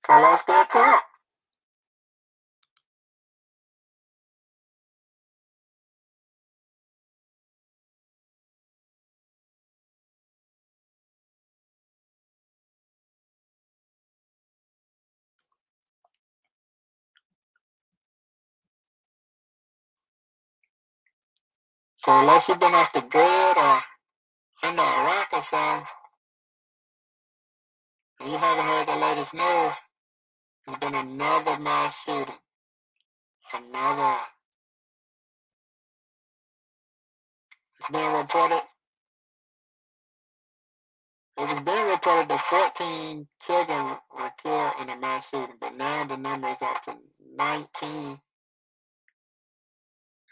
So let's get to it. So unless you've been off the grid or in Iraq or something, and you haven't heard the latest news, there's been another mass shooting. Another. It's being reported. It was being reported that 14 children were killed in a mass shooting, but now the number is up to 19,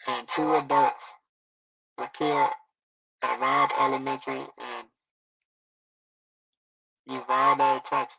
and 2 adults were killed at Robb Elementary in Uvalde, Texas.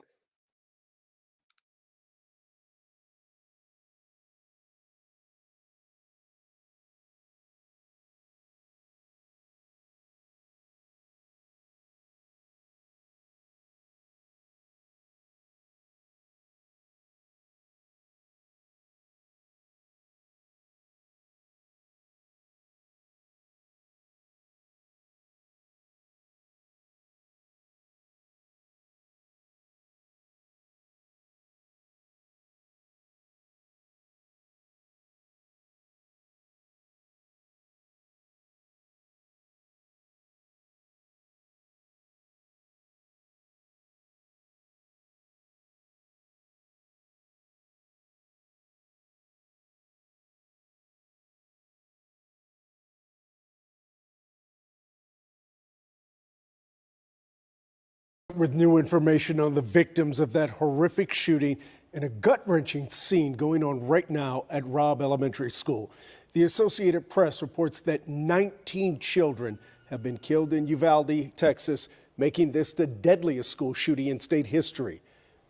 With new information on the victims of that horrific shooting and a gut-wrenching scene going on right now at Robb Elementary School. The Associated Press reports that 19 children have been killed in Uvalde, Texas, making this the deadliest school shooting in state history.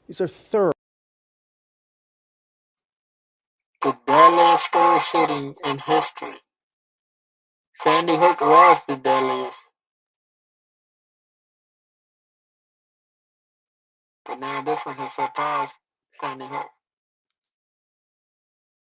These are third. The deadliest school shooting in history. Sandy Hook was the deadliest. But now this one has surpassed Sandy Hook.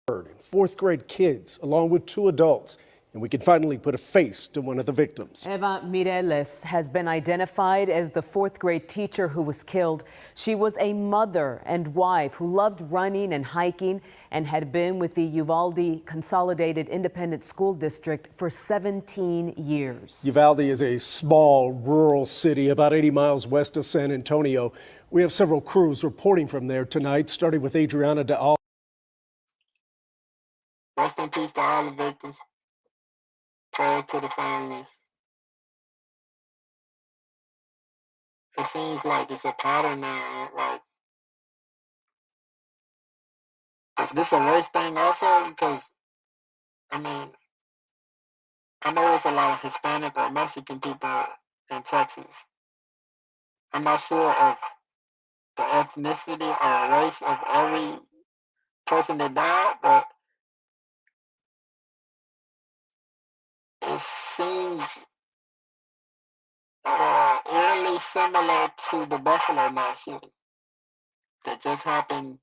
And fourth grade kids, along with 2 adults. And we can finally put a face to one of the victims. Eva Mireles has been identified as the 4th grade teacher who was killed. She was a mother and wife who loved running and hiking and had been with the Uvalde Consolidated Independent School District for 17 years. Uvalde is a small rural city about 80 miles west of San Antonio. We have several crews reporting from there tonight, starting with Adriana De. Rest in peace to all the victims. Prayers to the families. It seems like it's a pattern now. Like, is this a race thing also? Because, I mean, I know there's a lot of Hispanic or Mexican people in Texas. I'm not sure of the ethnicity or race of every person that died, but it seems eerily similar to the Buffalo mass shooting that just happened.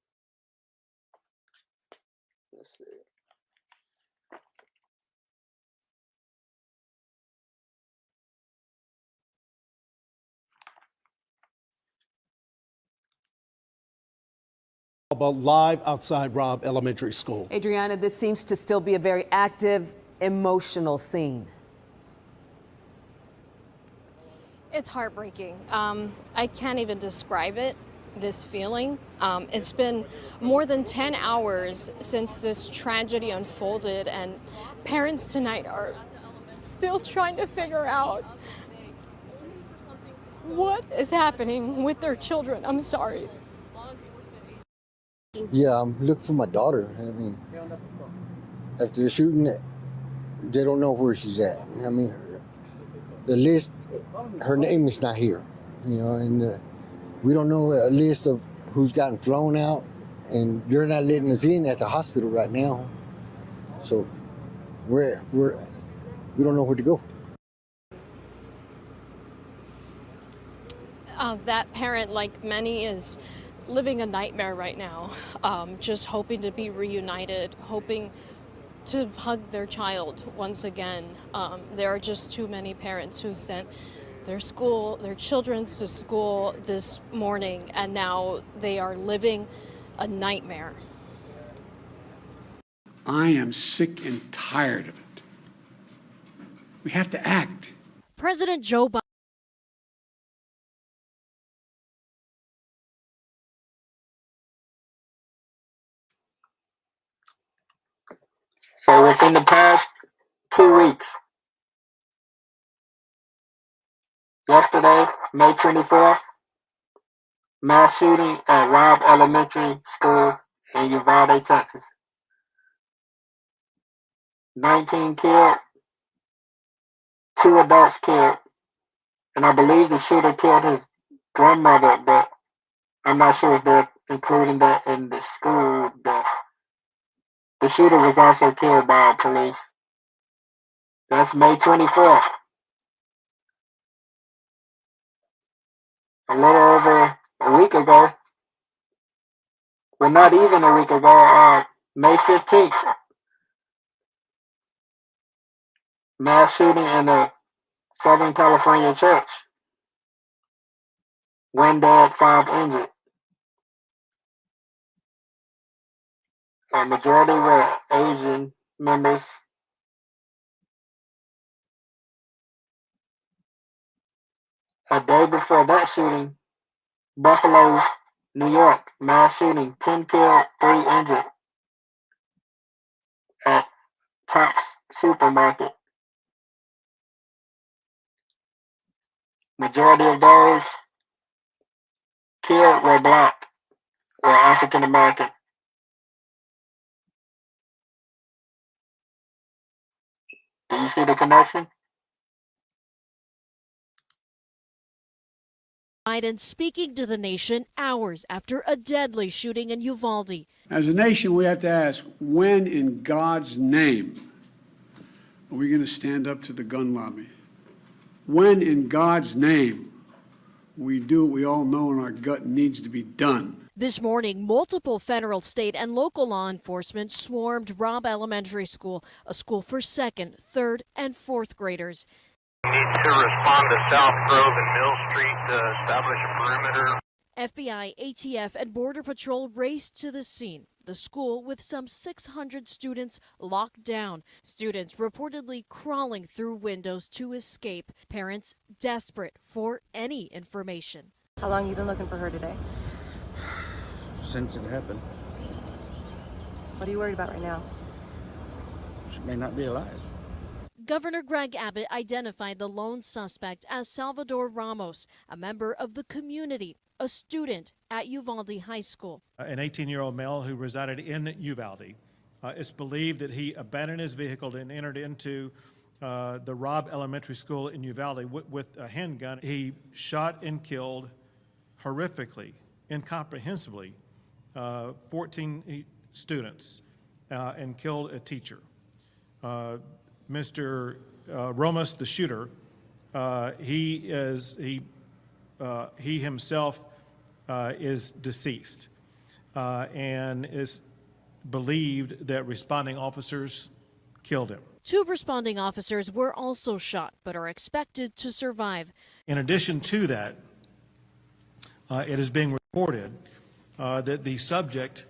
Let's see. About live outside Robb Elementary School. Adriana, this seems to still be a very active, emotional scene. It's heartbreaking. I can't even describe it, this feeling. It's been more than 10 hours since this tragedy unfolded, and parents tonight are still trying to figure out what is happening with their children. I'm sorry. Yeah, I'm looking for my daughter. I mean, after the shooting, they don't know where she's at. I mean, the list, her name is not here, you know, and we don't know a list of who's gotten flown out, and you're not letting us in at the hospital right now. So we don't know where to go. That parent, like many, is living a nightmare right now, just hoping to be reunited, hoping to hug their child once again. There are just too many parents who sent their children to school this morning, and now they are living a nightmare. I am sick and tired of it. We have to act. President Joe Biden. So within the past 2 weeks, yesterday, May 24th, mass shooting at Robb Elementary School in Uvalde, Texas. 19 killed, 2 adults killed, and I believe the shooter killed his grandmother, but I'm not sure if they're including that in the school death. The shooter was also killed by police. That's May 24th. A little over a week ago, well, not even a week ago, May 15th, mass shooting in a Southern California church. 1 dead, 5 injured. A majority were Asian members. A day before that shooting, Buffalo, New York, mass shooting, 10 killed, 3 injured at Tops Supermarket. Majority of those killed were black or African American. Do you see the connection? Biden speaking to the nation hours after a deadly shooting in Uvalde. As a nation, we have to ask, when in God's name are we going to stand up to the gun lobby? When in God's name we do what we all know in our gut needs to be done? This morning, multiple federal, state, and local law enforcement swarmed Robb Elementary School, a school for second, third, and fourth graders. We need to respond to South Grove and Mill Street to establish a perimeter. FBI, ATF, and Border Patrol raced to the scene. The school with some 600 students locked down. Students reportedly crawling through windows to escape. Parents desperate for any information. How long have you been looking for her today? Since it happened. What are you worried about right now? She may not be alive. Governor Greg Abbott identified the lone suspect as Salvador Ramos, a member of the community, a student at Uvalde High School. An 18-year-old male who resided in Uvalde. It's believed that he abandoned his vehicle and entered into the Robb Elementary School in Uvalde with a handgun. He shot and killed horrifically, incomprehensibly, 14 students and killed a teacher. Mr. Ramos, the shooter, he himself is deceased and is believed that responding officers killed him. 2 responding officers were also shot, but are expected to survive. In addition to that, it is being reported that the subject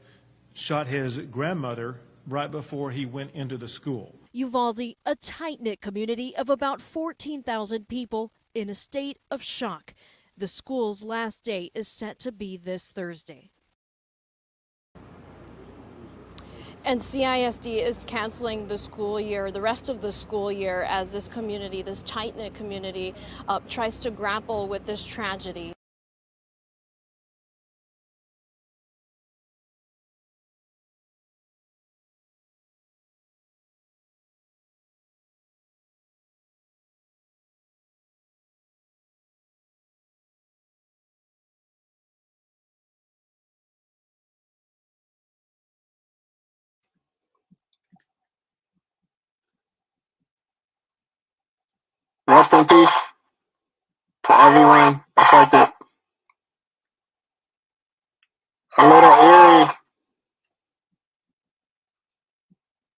shot his grandmother right before he went into the school. Uvalde, a tight-knit community of about 14,000 people in a state of shock. The school's last day is set to be this Thursday. And CISD is canceling the school year, the rest of the school year, as this community, this tight-knit community, tries to grapple with this tragedy. Rest in peace to everyone affected. a little eerie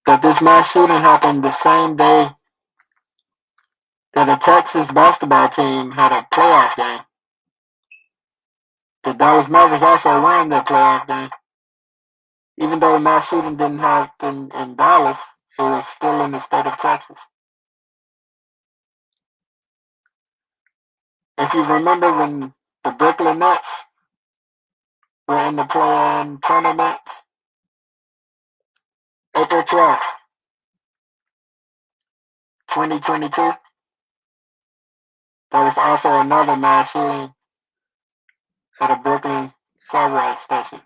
that this mass shooting happened the same day that a Texas basketball team had a playoff game. The Dallas Mavericks also won their playoff game. Even though the mass shooting didn't happen in Dallas, it was still in the state of Texas. If you remember when the Brooklyn Nets were in the play-in tournament, April 12th, 2022, there was also another mass shooting at a Brooklyn subway station.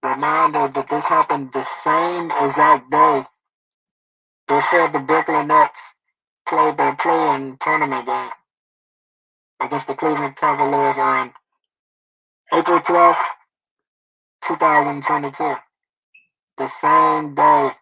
Reminder that this happened the same exact day before the Brooklyn Nets played their play-in tournament game against the Cleveland Cavaliers on April 12th, 2022. The same day.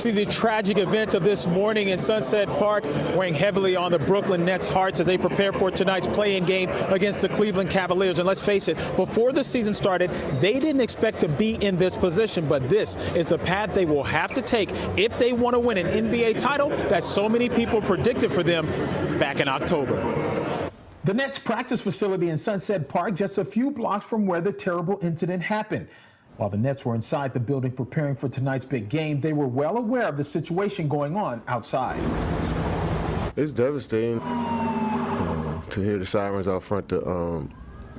The tragic events of this morning in Sunset Park weighing heavily on the Brooklyn Nets' hearts as they prepare for tonight's play-in game against the Cleveland Cavaliers. And let's face it, before the season started, they didn't expect to be in this position, but this is the path they will have to take if they want to win an NBA title that so many people predicted for them back in October. The Nets practice facility in Sunset Park, just a few blocks from where the terrible incident happened. While the Nets were inside the building preparing for tonight's big game, they were well aware of the situation going on outside. It's devastating to hear the sirens out front the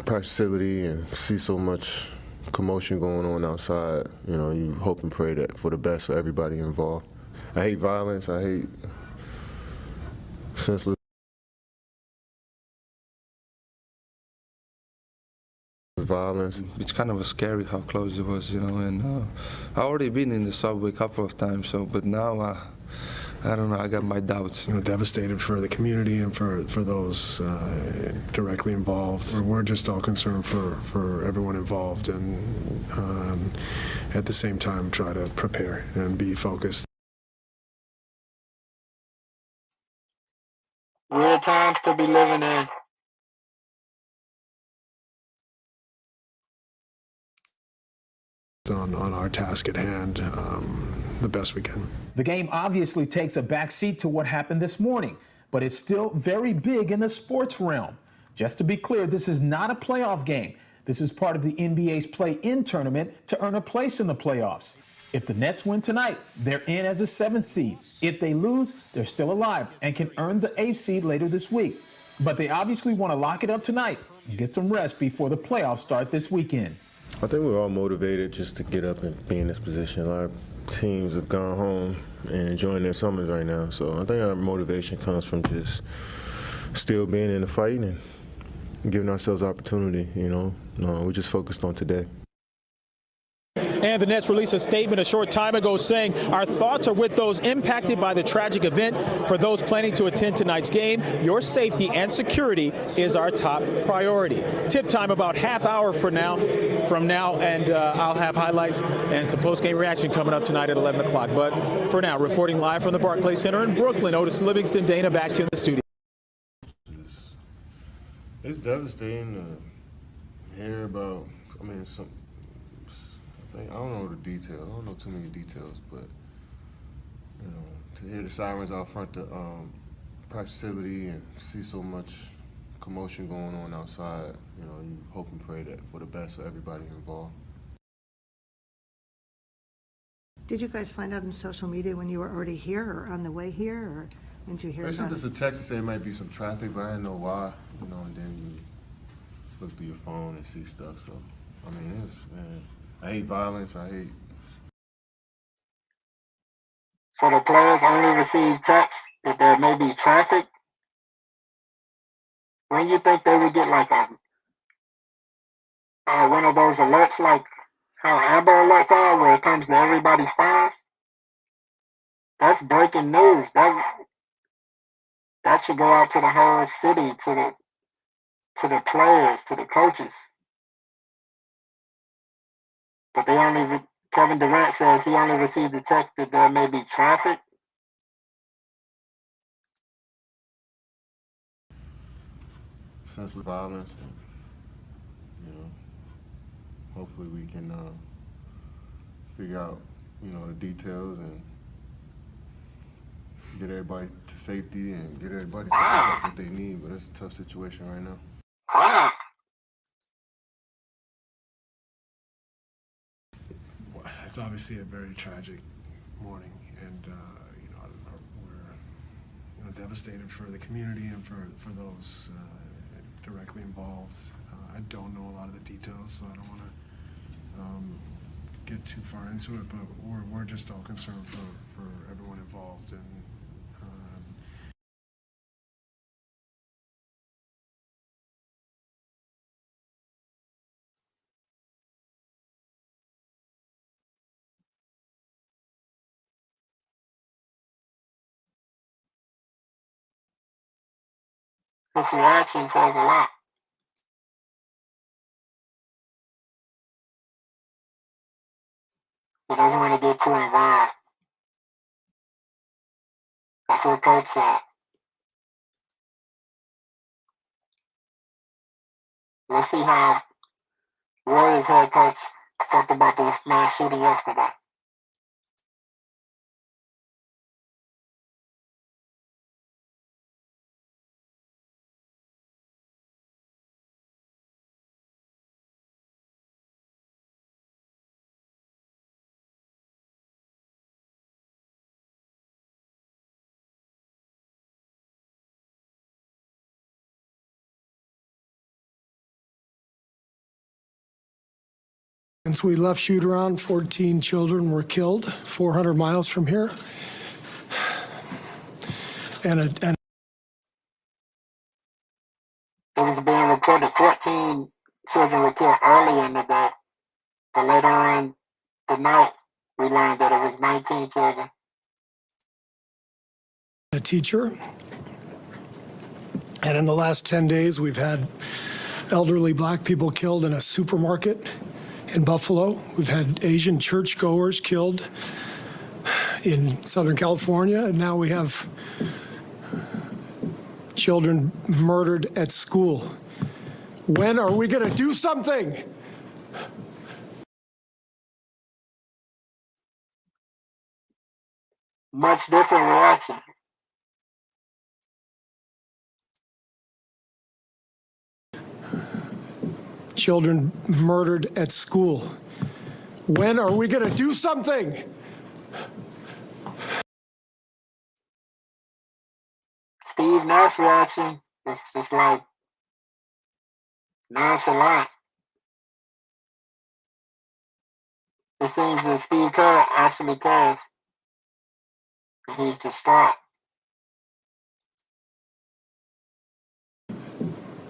practice facility and see so much commotion going on outside. You know, you hope and pray that for the best for everybody involved. I hate violence. I hate senseless Violence. It's kind of scary how close it was, you know, and I already been in the subway a couple of times, but now I don't know, I got my doubts. You know, devastated for the community and for those directly involved. We're just all concerned for everyone involved, and at the same time try to prepare and be focused. Weird times to be living in. On our task at hand, the best we can. The game obviously takes a backseat to what happened this morning, but it's still very big in the sports realm. Just to be clear, this is not a playoff game. This is part of the NBA's play-in tournament to earn a place in the playoffs. If the Nets win tonight, they're in as a 7th seed. If they lose, they're still alive and can earn the 8th seed later this week. But they obviously want to lock it up tonight and get some rest before the playoffs start this weekend. I think we're all motivated just to get up and be in this position. A lot of teams have gone home and enjoying their summers right now. So I think our motivation comes from just still being in the fight and giving ourselves opportunity, you know. We're just focused on today. And the Nets released a statement a short time ago saying, our thoughts are with those impacted by the tragic event. For those planning to attend tonight's game, your safety and security is our top priority. Tip time about half hour from now, and I'll have highlights and some post-game reaction coming up tonight at 11 o'clock. But for now, reporting live from the Barclays Center in Brooklyn, Otis Livingston, Dana, back to you in the studio. It's devastating to hear about, I don't know the details. I don't know too many details, but you know, to hear the sirens out front the practice facility and see so much commotion going on outside, you know, you hope and pray that for the best for everybody involved. Did you guys find out on social media when you were already here or on the way here, or didn't you hear They about sent us a text to say it might be some traffic, but I didn't know why, you know, and then you look through your phone and see stuff. So, I mean, I hate violence. I hate. So the players only receive texts that there may be traffic. When you think they would get like one of those alerts, like how Amber Alerts are, where it comes to everybody's phones? That's breaking news. That should go out to the whole city, to the players, to the coaches. But Kevin Durant says he only received a text that there may be traffic. Senseless violence, and you know, hopefully we can figure out, you know, the details and get everybody to safety and get everybody what they need. But it's a tough situation right now. It's obviously a very tragic morning, and you know, we're devastated for the community and for those directly involved. I don't know a lot of the details, so I don't want to get too far into it. But we're just all concerned for everyone involved, and His reaction says a lot. He doesn't want to get too involved. That's what Coach said. Let's see how Warriors head coach talked about the mass shooting yesterday. Since we left shoot around, 14 children were killed 400 miles from here. And it was being reported 14 children were killed early in the day, but later on the night, we learned that it was 19 children. A teacher. And in the last 10 days, we've had elderly black people killed in a supermarket in Buffalo. We've had Asian churchgoers killed in Southern California. And now we have children murdered at school. When are we going to do something? Much different reaction. Children murdered at school. When are we going to do something? Steve Nash reaction was just like nonchalant. It seems that Steve Kerr actually cares. He's distraught.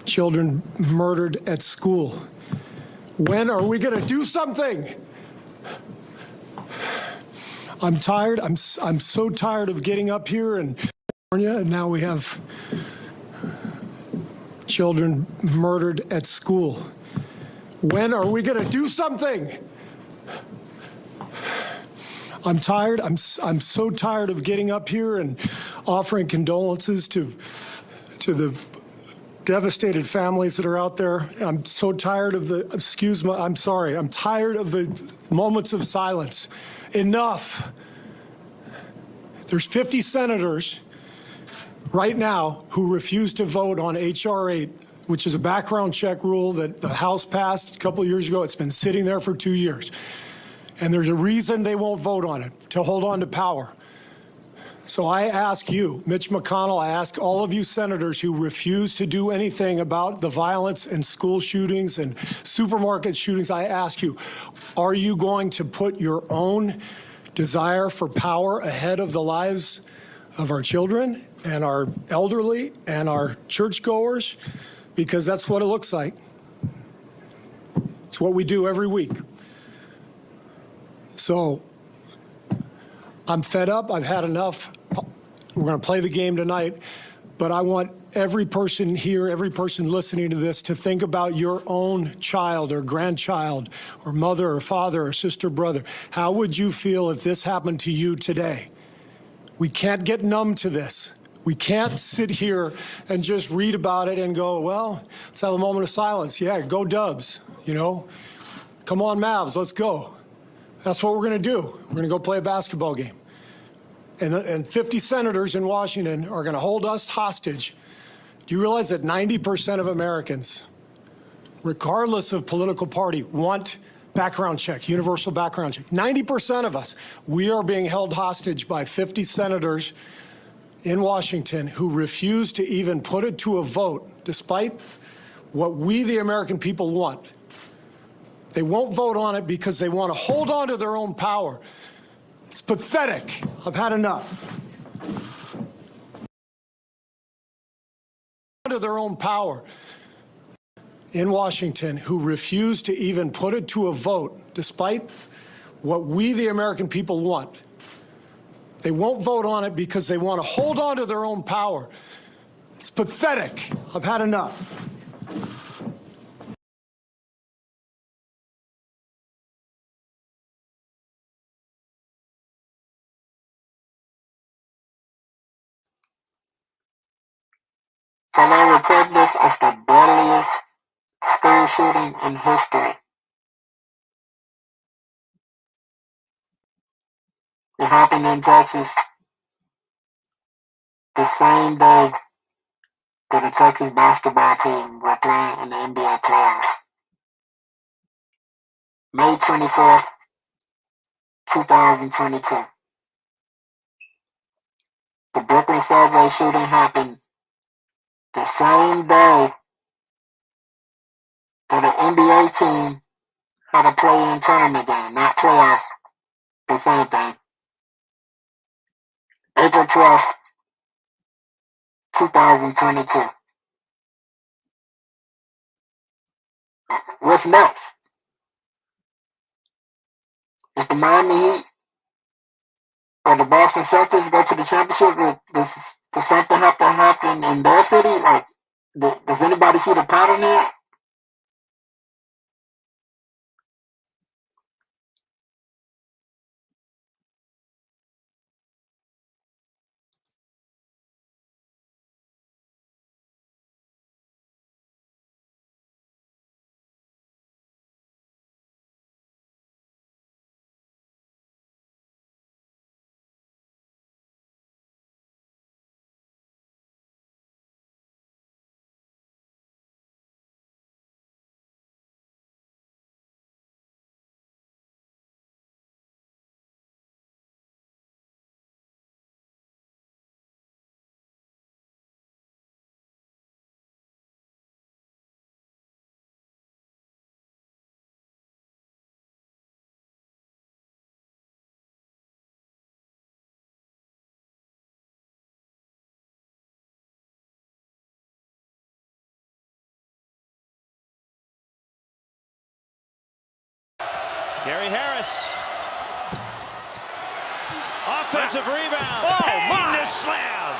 Children murdered at school. When are we going to do something? I'm tired. I'm so tired of getting up here in California, and now we have children murdered at school. When are we going to do something? I'm tired. I'm so tired of getting up here and offering condolences to the devastated families that are out there. I'm so tired of the, excuse me, I'm sorry. I'm tired of the moments of silence. Enough. There's 50 senators right now who refuse to vote on H.R. 8, which is a background check rule that the House passed a couple of years ago. It's been sitting there for 2 years. And there's a reason they won't vote on it, to hold on to power. So I ask you, Mitch McConnell, I ask all of you senators who refuse to do anything about the violence and school shootings and supermarket shootings, I ask you, are you going to put your own desire for power ahead of the lives of our children and our elderly and our churchgoers? Because that's what it looks like. It's what we do every week. So I'm fed up. I've had enough. We're going to play the game tonight, but I want every person here, every person listening to this, to think about your own child or grandchild or mother or father or sister, brother. How would you feel if this happened to you today? We can't get numb to this. We can't sit here and just read about it and go, well, let's have a moment of silence. Yeah, go Dubs, you know. Come on, Mavs, let's go. That's what we're going to do. We're going to go play a basketball game. And 50 senators in Washington are going to hold us hostage. Do you realize that 90% of Americans, regardless of political party, want background check, universal background check? 90% of us, we are being held hostage by 50 senators in Washington who refuse to even put it to a vote, despite what we, the American people, want. They won't vote on it because they want to hold on to their own power. It's pathetic. I've had enough. To their own power in Washington who refuse to even put it to a vote, despite what we, the American people, want. They won't vote on it because they want to hold on to their own power. It's pathetic. I've had enough. So they report this as the deadliest school shooting in history. It happened in Texas the same day that the Texas basketball team were playing in the NBA playoffs. May 24th, 2022. The Brooklyn subway shooting happened the same day that an NBA team had a play-in tournament game, not playoffs, the same thing. April 12th, 2022. What's next? If the Miami Heat or the Boston Celtics go to the championship, does something have to happen in their city? Like, does anybody see the pattern here? Gary Harris. Offensive rebound. Oh, Payne my! to slam.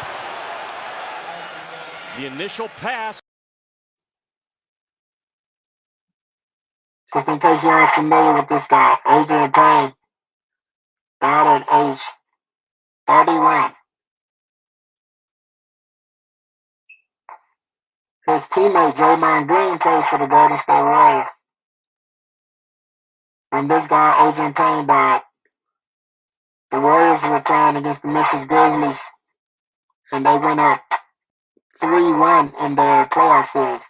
The initial pass. Just in case you aren't familiar with this guy, Adrian Payne died at age 31. His teammate Draymond Green plays for the Golden State Warriors. When this guy, Adrian Payne, died, the Warriors were playing against the Memphis Grizzlies, and they went up 3-1 in their playoff series.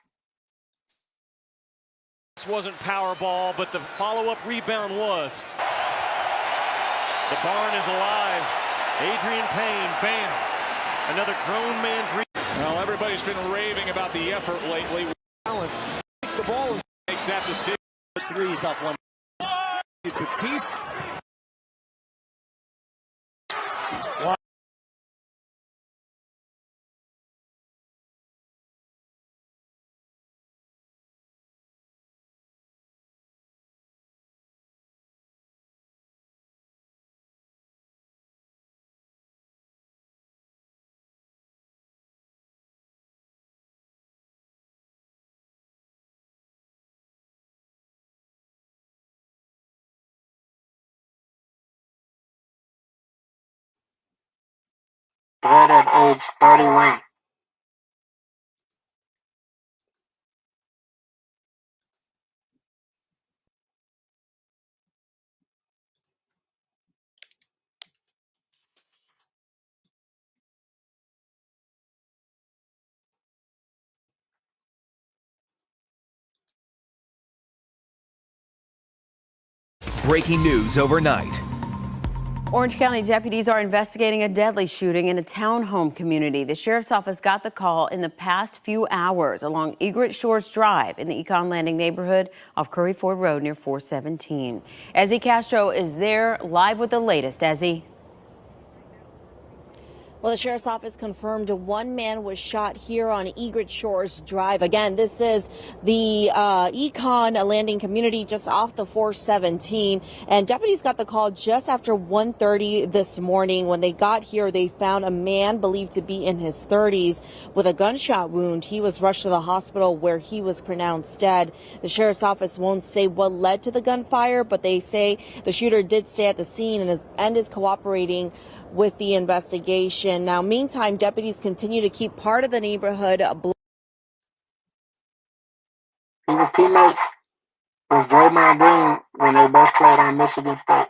This wasn't power ball, but the follow-up rebound was. The barn is alive. Adrian Payne, bam. Another grown man's rebound. Well, everybody's been raving about the effort lately. Balance. Takes the ball and Makes that decision. threes off one. Batiste. Dead at age 31. Breaking news overnight. Orange County deputies are investigating a deadly shooting in a townhome community. The sheriff's office got the call in the past few hours along Egret Shores Drive in the Econ Landing neighborhood off Curry Ford Road near 417. Ezzy Castro is there live with the latest. Ezzy. Well, the sheriff's office confirmed one man was shot here on Egret Shores Drive. Again, this is the Econ Landing community just off the 417. And deputies got the call just after 1:30 this morning. When they got here, they found a man believed to be in his 30s with a gunshot wound. He was rushed to the hospital where he was pronounced dead. The sheriff's office won't say what led to the gunfire, but they say the shooter did stay at the scene and is cooperating with the investigation. Now, meantime, deputies continue to keep part of the neighborhood. He was teammates with Draymond Green when they both played on Michigan State.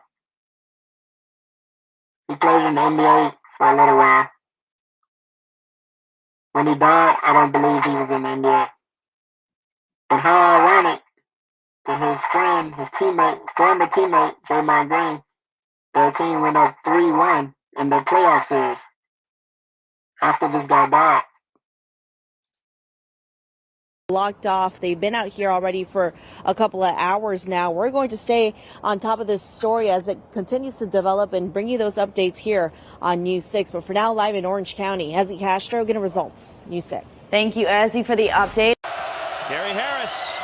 He played in the NBA for a little while. When he died, I don't believe he was in the NBA. But how ironic that his friend, his teammate, former teammate, Draymond Green, their team went up 3-1 in their playoff series after this guy died. Blocked off. They've been out here already for a couple of hours now. We're going to stay on top of this story as it continues to develop and bring you those updates here on News 6. But for now, live in Orange County, Ezzy Castro, getting results. News 6. Thank you, Ezzy, for the update. Gary Harris.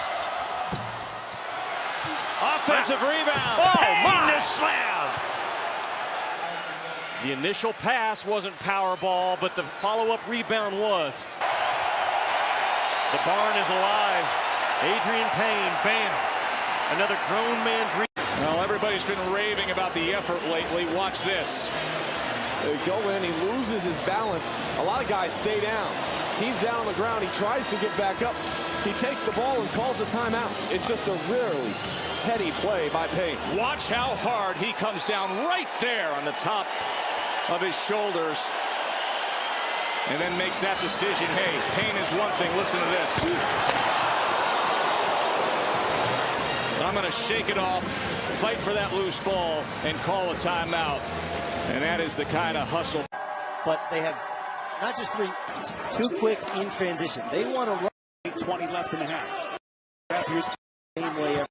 Offensive rebound. Payne slam. The initial pass wasn't Powerball, but the follow-up rebound was. The barn is alive. Adrian Payne, bam. Another grown man's rebound. Well, everybody's been raving about the effort lately. Watch this. They go in, he loses his balance. A lot of guys stay down. He's down on the ground. He tries to get back up. He takes the ball and calls a timeout. It's just a really heady play by Payne. Watch how hard he comes down right there on the top of his shoulders. And then makes that decision. Hey, Payne is one thing. Listen to this. I'm going to shake it off, fight for that loose ball, and call a timeout. And that is the kind of hustle. But they have not just too quick in transition. They want to run. 20 left in the half. Here's same way.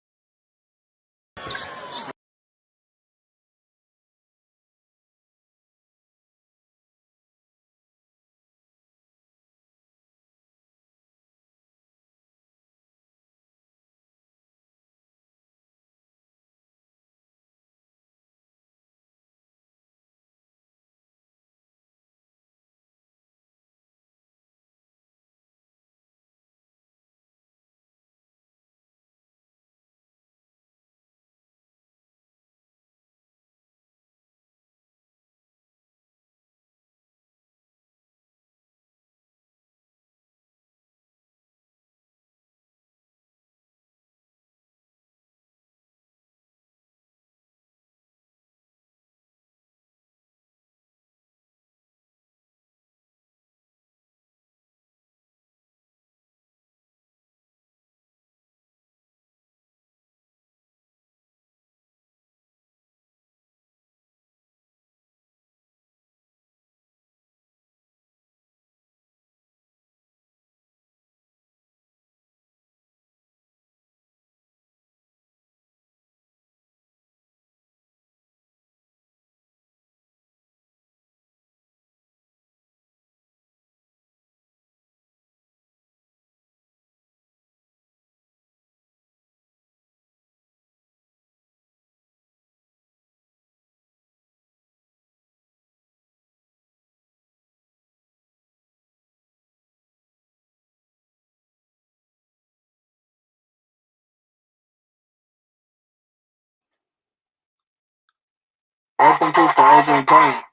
Rest in peace to Adrian Payne.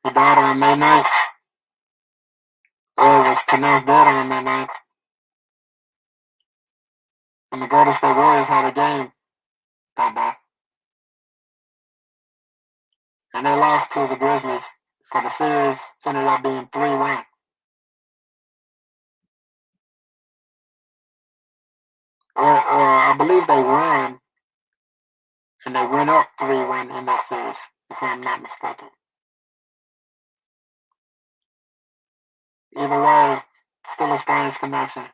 He died on May 9th. Or was pronounced dead on May 9th. And the Golden State Warriors had a game that day. And they lost to the Grizzlies. So the series ended up being 3-1. Or I believe they won. And they went up 3-1 in that series, if I'm not mistaken. Either way, still a strange connection.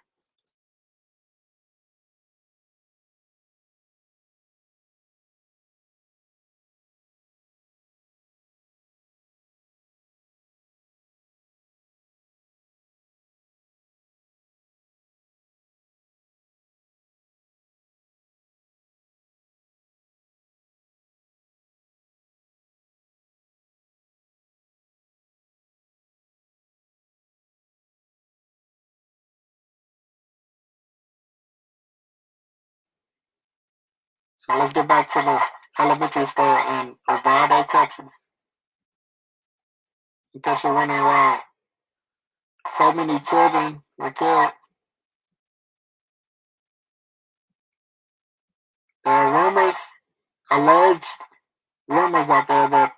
So let's get back to the elementary school in Uvalde, Texas. In case you're wondering why so many children were killed, there are alleged rumors out there that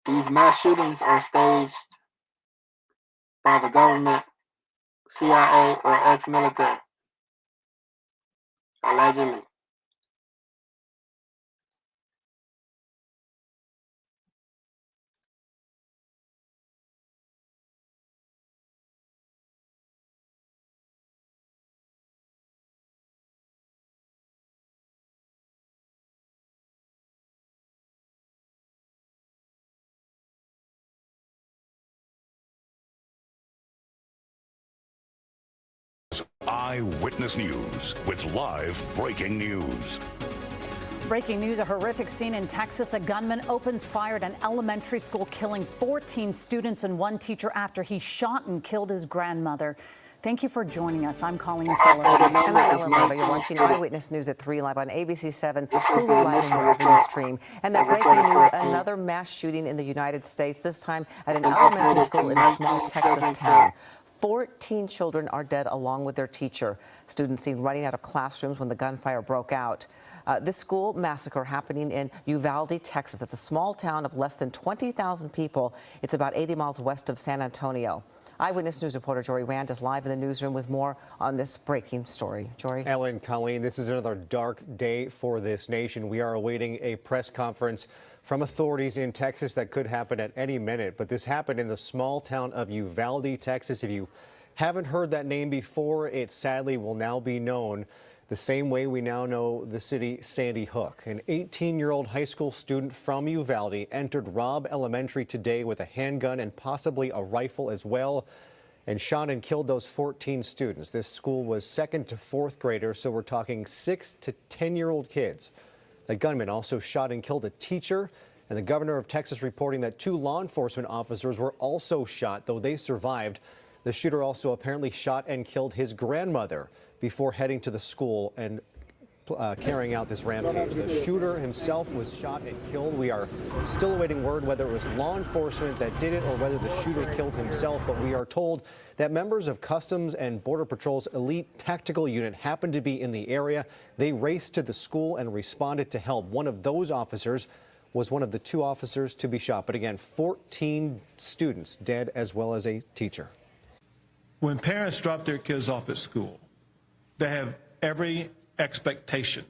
these mass shootings are staged by the government, CIA, or ex-military. Allegedly. Eyewitness News with live breaking news. Breaking news, a horrific scene in Texas. A gunman opens fire at an elementary school, killing 14 students and one teacher after he shot and killed his grandmother. Thank you for joining us. I'm Colleen Sullivan. And I'm Ellen Leva. You're watching Eyewitness News at 3 live on ABC 7, Hulu Live, and wherever you stream. And that breaking news, another mass shooting in the United States, this time at an elementary school in a small Texas town. 14 children are dead along with their teacher. Students seen running out of classrooms when the gunfire broke out. This school massacre happening in Uvalde, Texas. It's a small town of less than 20,000 people. It's about 80 miles west of San Antonio. Eyewitness News reporter Jory Rand is live in the newsroom with more on this breaking story. Jory. Ellen, Colleen, this is another dark day for this nation. We are awaiting a press conference from authorities in Texas that could happen at any minute. But this happened in the small town of Uvalde, Texas. If you haven't heard that name before, it sadly will now be known the same way we now know the city Sandy Hook. An 18-year-old high school student from Uvalde entered Robb Elementary today with a handgun and possibly a rifle as well, and shot and killed those 14 students. This school was second to fourth graders, so we're talking 6 to 10-year-old kids. The gunman also shot and killed a teacher, and the governor of Texas reporting that 2 law enforcement officers were also shot, though they survived. The shooter also apparently shot and killed his grandmother before heading to the school and carrying out this rampage. The shooter himself was shot and killed. We are still awaiting word whether it was law enforcement that did it or whether the shooter killed himself, but we are told that members of Customs and Border Patrol's elite tactical unit happened to be in the area. They raced to the school and responded to help. One of those officers was one of the 2 officers to be shot. But again, 14 students dead as well as a teacher. When parents drop their kids off at school, they have every expectation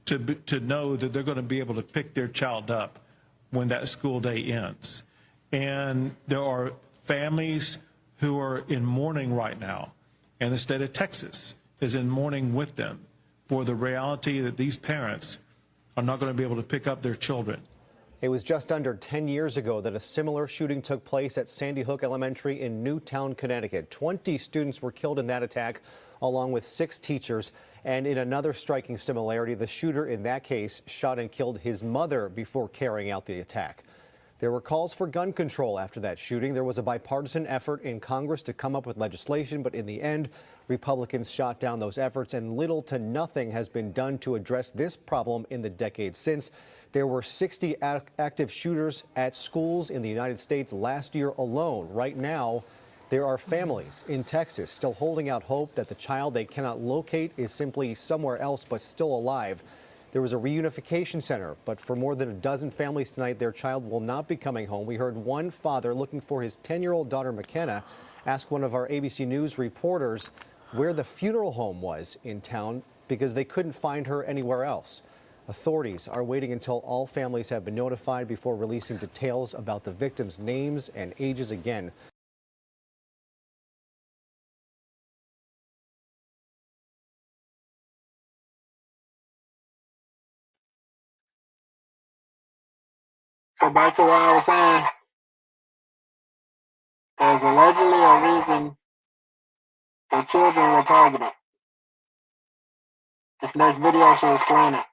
to know that they're going to be able to pick their child up when that school day ends. And there are families who are in mourning right now, and the state of Texas is in mourning with them for the reality that these parents are not going to be able to pick up their children. It was just under 10 years ago that a similar shooting took place at Sandy Hook Elementary in Newtown, Connecticut. 20 students were killed in that attack, along with 6 teachers. And in another striking similarity, the shooter in that case shot and killed his mother before carrying out the attack. There were calls for gun control after that shooting. There was a bipartisan effort in Congress to come up with legislation, but in the end, Republicans shot down those efforts, and little to nothing has been done to address this problem in the decades since. There were 60 active shooters at schools in the United States last year alone. Right now, there are families in Texas still holding out hope that the child they cannot locate is simply somewhere else but still alive. There was a reunification center, but for more than a dozen families tonight, their child will not be coming home. We heard one father looking for his 10-year-old daughter McKenna ask one of our ABC News reporters where the funeral home was in town because they couldn't find her anywhere else. Authorities are waiting until all families have been notified before releasing details about the victims' names and ages again. So back to what I was saying, there's allegedly a reason the children were targeted. This next video should explain it.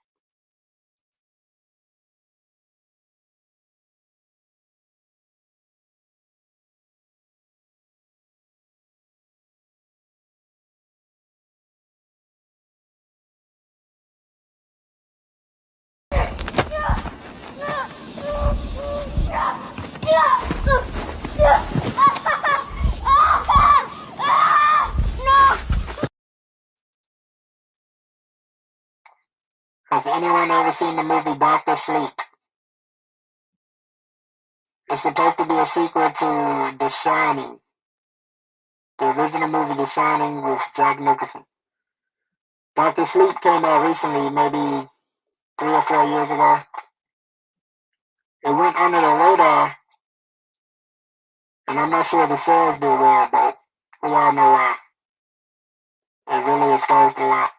Has anyone ever seen the movie Dr. Sleep? It's supposed to be a sequel to The Shining. The original movie The Shining with Jack Nicholson. Dr. Sleep came out recently, maybe 3 or 4 years ago. It went under the radar, and I'm not sure the sales did well, but we all know why. It really exposed a lot.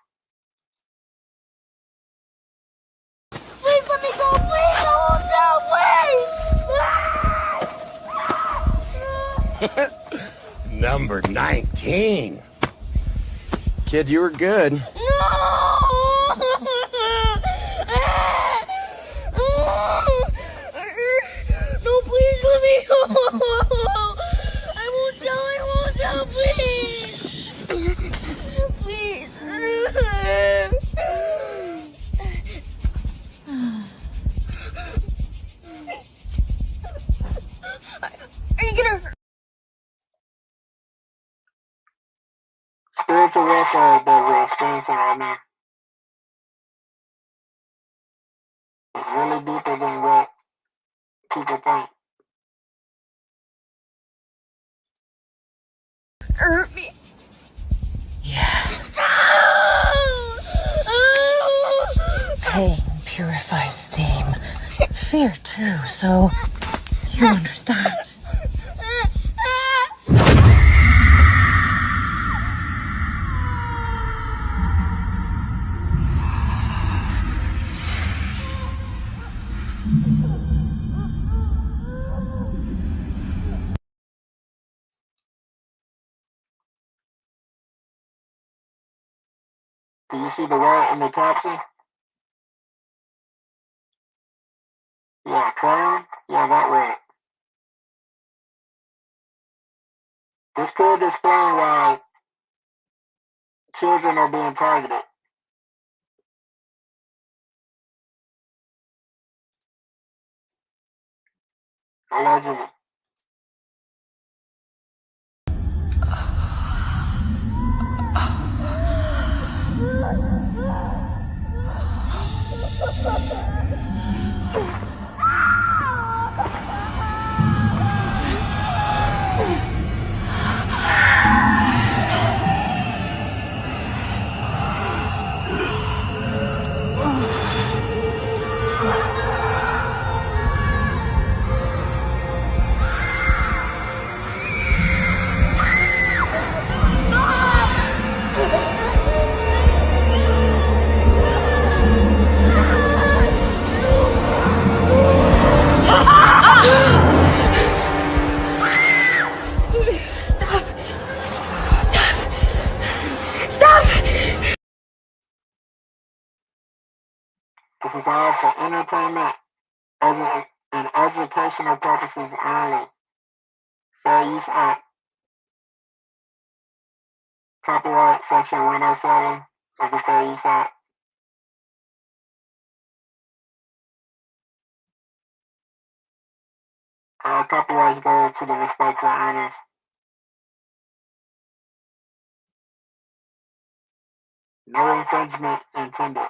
Please let me go, please! Oh, no, please! Number 19. Kid, you were good. No! No, please let me go. I won't tell, please. Please. Are you gonna hurt? Spiritual warfare that we're experiencing right now is really deeper than what people think. Hurt me. Pain purifies steam. Fear too, so you understand. Do you see the word in the caption? Yeah, crown? Yeah, that word. This could explain why children are being targeted. Allegedly. Stop! Stop! Stop! This is all for entertainment and educational purposes only. Fair Use Act. Copyright Section 107 of the Fair Use Act. All copyrights go to the respectful owners. No infringement intended.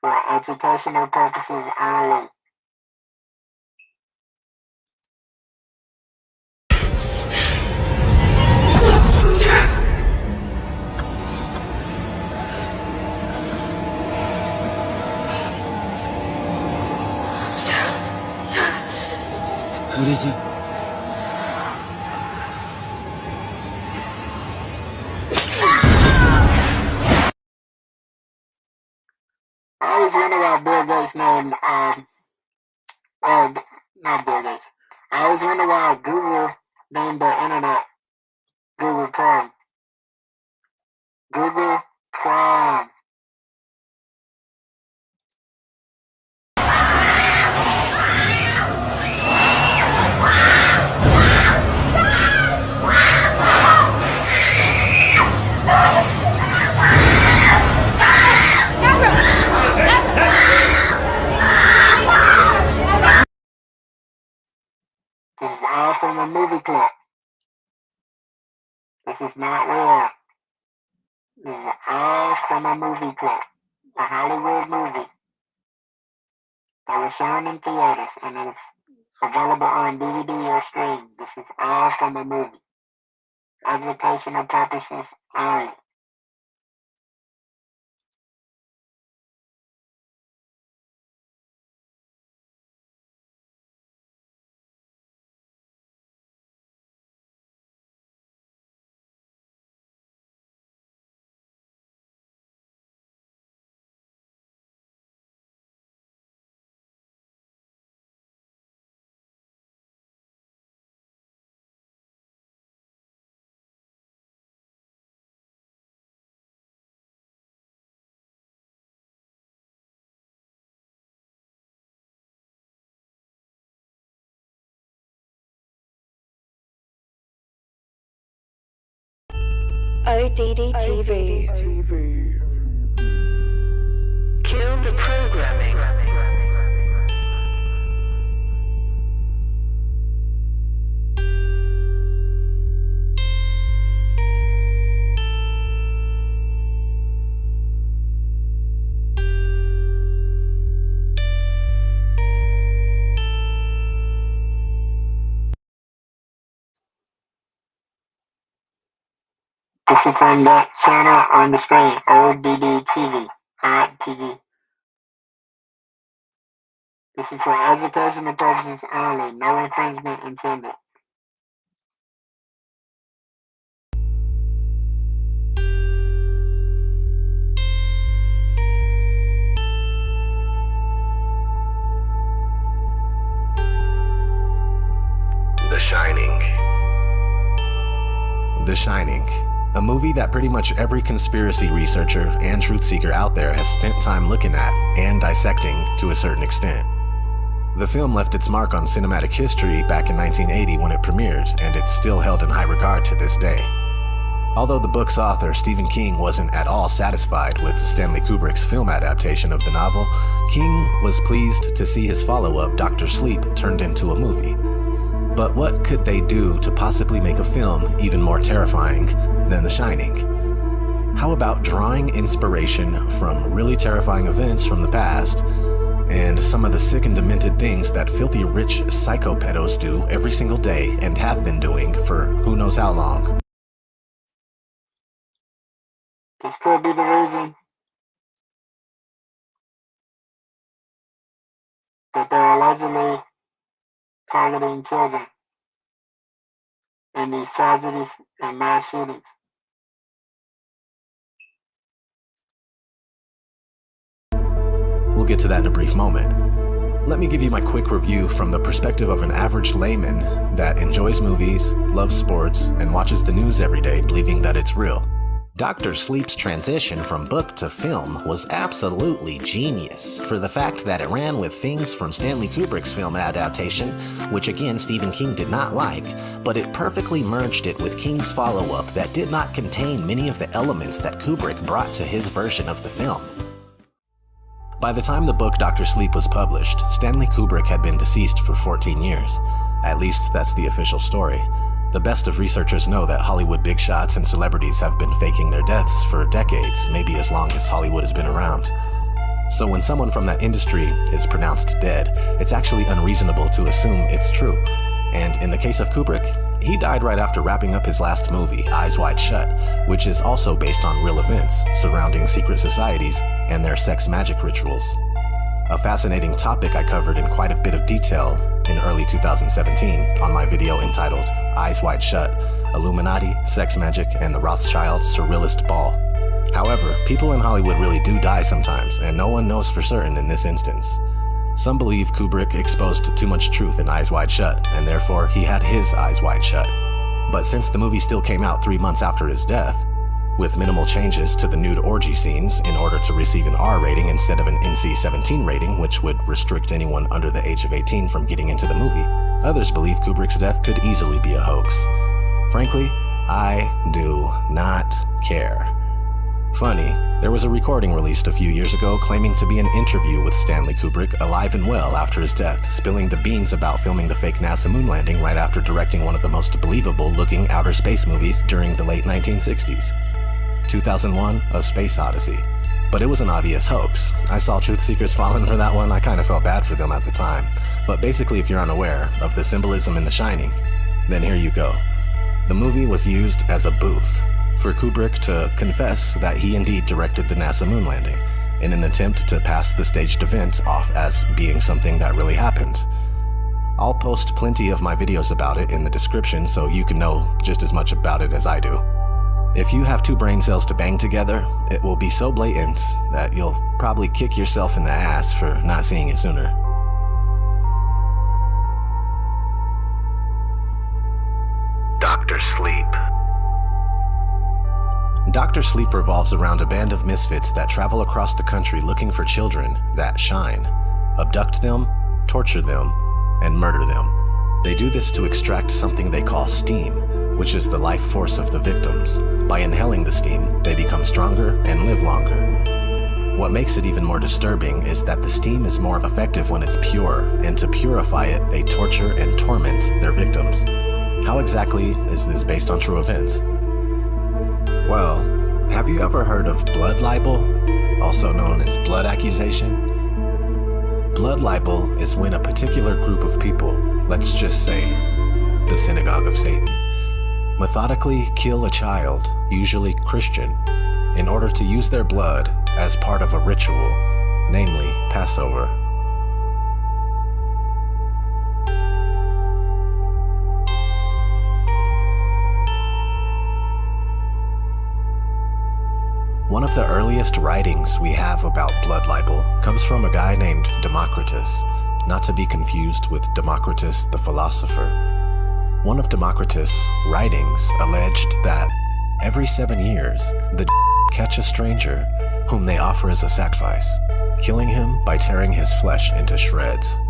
For educational purposes only. What is it? I always wonder why Bill Gates named, or not Bill Gates. I always wonder why Google named the internet Google Chrome. Google Chrome. This is all from a movie clip. This is not real. This is all from a movie clip. A Hollywood movie that was shown in theaters and is available on DVD or stream. This is all from a movie. Educational purposes only. ODD TV. Kill the programming. This is from that channel on the screen, ODD TV, TV. This is for educational purposes only, no infringement intended. The Shining. The Shining, a movie that pretty much every conspiracy researcher and truth seeker out there has spent time looking at and dissecting to a certain extent. The film left its mark on cinematic history back in 1980 when it premiered, and it's still held in high regard to this day. Although the book's author, Stephen King, wasn't at all satisfied with Stanley Kubrick's film adaptation of the novel, King was pleased to see his follow-up, Dr. Sleep, turned into a movie. But what could they do to possibly make a film even more terrifying than The Shining? How about drawing inspiration from really terrifying events from the past and some of the sick and demented things that filthy rich psychopedos do every single day and have been doing for who knows how long? This could be the reason that they're allegedly targeting children in these tragedies and mass shootings. We'll get to that in a brief moment. Let me give you my quick review from the perspective of an average layman that enjoys movies, loves sports, and watches the news every day believing that it's real. Dr. Sleep's transition from book to film was absolutely genius for the fact that it ran with things from Stanley Kubrick's film adaptation, which again Stephen King did not like, but it perfectly merged it with King's follow-up that did not contain many of the elements that Kubrick brought to his version of the film. By the time the book Dr. Sleep was published, Stanley Kubrick had been deceased for 14 years. At least that's the official story. The best of researchers know that Hollywood big shots and celebrities have been faking their deaths for decades, maybe as long as Hollywood has been around. So when someone from that industry is pronounced dead, it's actually unreasonable to assume it's true. And in the case of Kubrick, he died right after wrapping up his last movie, Eyes Wide Shut, which is also based on real events surrounding secret societies and their sex magic rituals. A fascinating topic I covered in quite a bit of detail in early 2017 on my video entitled Eyes Wide Shut, Illuminati, Sex Magic, and the Rothschilds' Surrealist Ball. However, people in Hollywood really do die sometimes, and no one knows for certain in this instance. Some believe Kubrick exposed too much truth in Eyes Wide Shut, and therefore he had his eyes wide shut. But since the movie still came out 3 months after his death, with minimal changes to the nude orgy scenes in order to receive an R rating instead of an NC-17 rating, which would restrict anyone under the age of 18 from getting into the movie, others believe Kubrick's death could easily be a hoax. Frankly, I do not care. Funny, there was a recording released a few years ago claiming to be an interview with Stanley Kubrick alive and well after his death, spilling the beans about filming the fake NASA moon landing right after directing one of the most believable-looking outer space movies during the late 1960s. 2001, A Space Odyssey. But it was an obvious hoax. I saw truth seekers falling for that one. I kind of felt bad for them at the time. But basically, if you're unaware of the symbolism in The Shining, then here you go. The movie was used as a booth for Kubrick to confess that he indeed directed the NASA moon landing in an attempt to pass the staged event off as being something that really happened. I'll post plenty of my videos about it in the description so you can know just as much about it as I do. If you have 2 brain cells to bang together, it will be so blatant that you'll probably kick yourself in the ass for not seeing it sooner. Dr. Sleep. Dr. Sleep revolves around a band of misfits that travel across the country looking for children that shine, abduct them, torture them, and murder them. They do this to extract something they call steam, which is the life force of the victims. By inhaling the steam, they become stronger and live longer. What makes it even more disturbing is that the steam is more effective when it's pure, and to purify it, they torture and torment their victims. How exactly is this based on true events? Well, have you ever heard of blood libel, also known as blood accusation? Blood libel is when a particular group of people, let's just say the Synagogue of Satan, methodically kill a child, usually Christian, in order to use their blood as part of a ritual, namely Passover. One of the earliest writings we have about blood libel comes from a guy named Democritus, not to be confused with Democritus the philosopher. One of Democritus' writings alleged that every 7 years, the catch a stranger whom they offer as a sacrifice, killing him by tearing his flesh into shreds.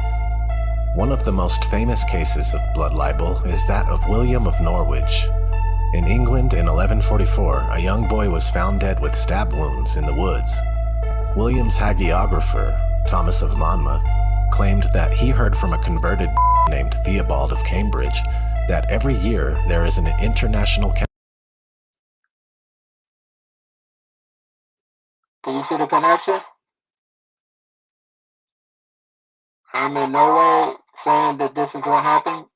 One of the most famous cases of blood libel is that of William of Norwich. In England in 1144, a young boy was found dead with stab wounds in the woods. William's hagiographer, Thomas of Monmouth, claimed that he heard from a converted named Theobald of Cambridge that every year there is an international Do you see the connection? I'm in no way saying that this is what happened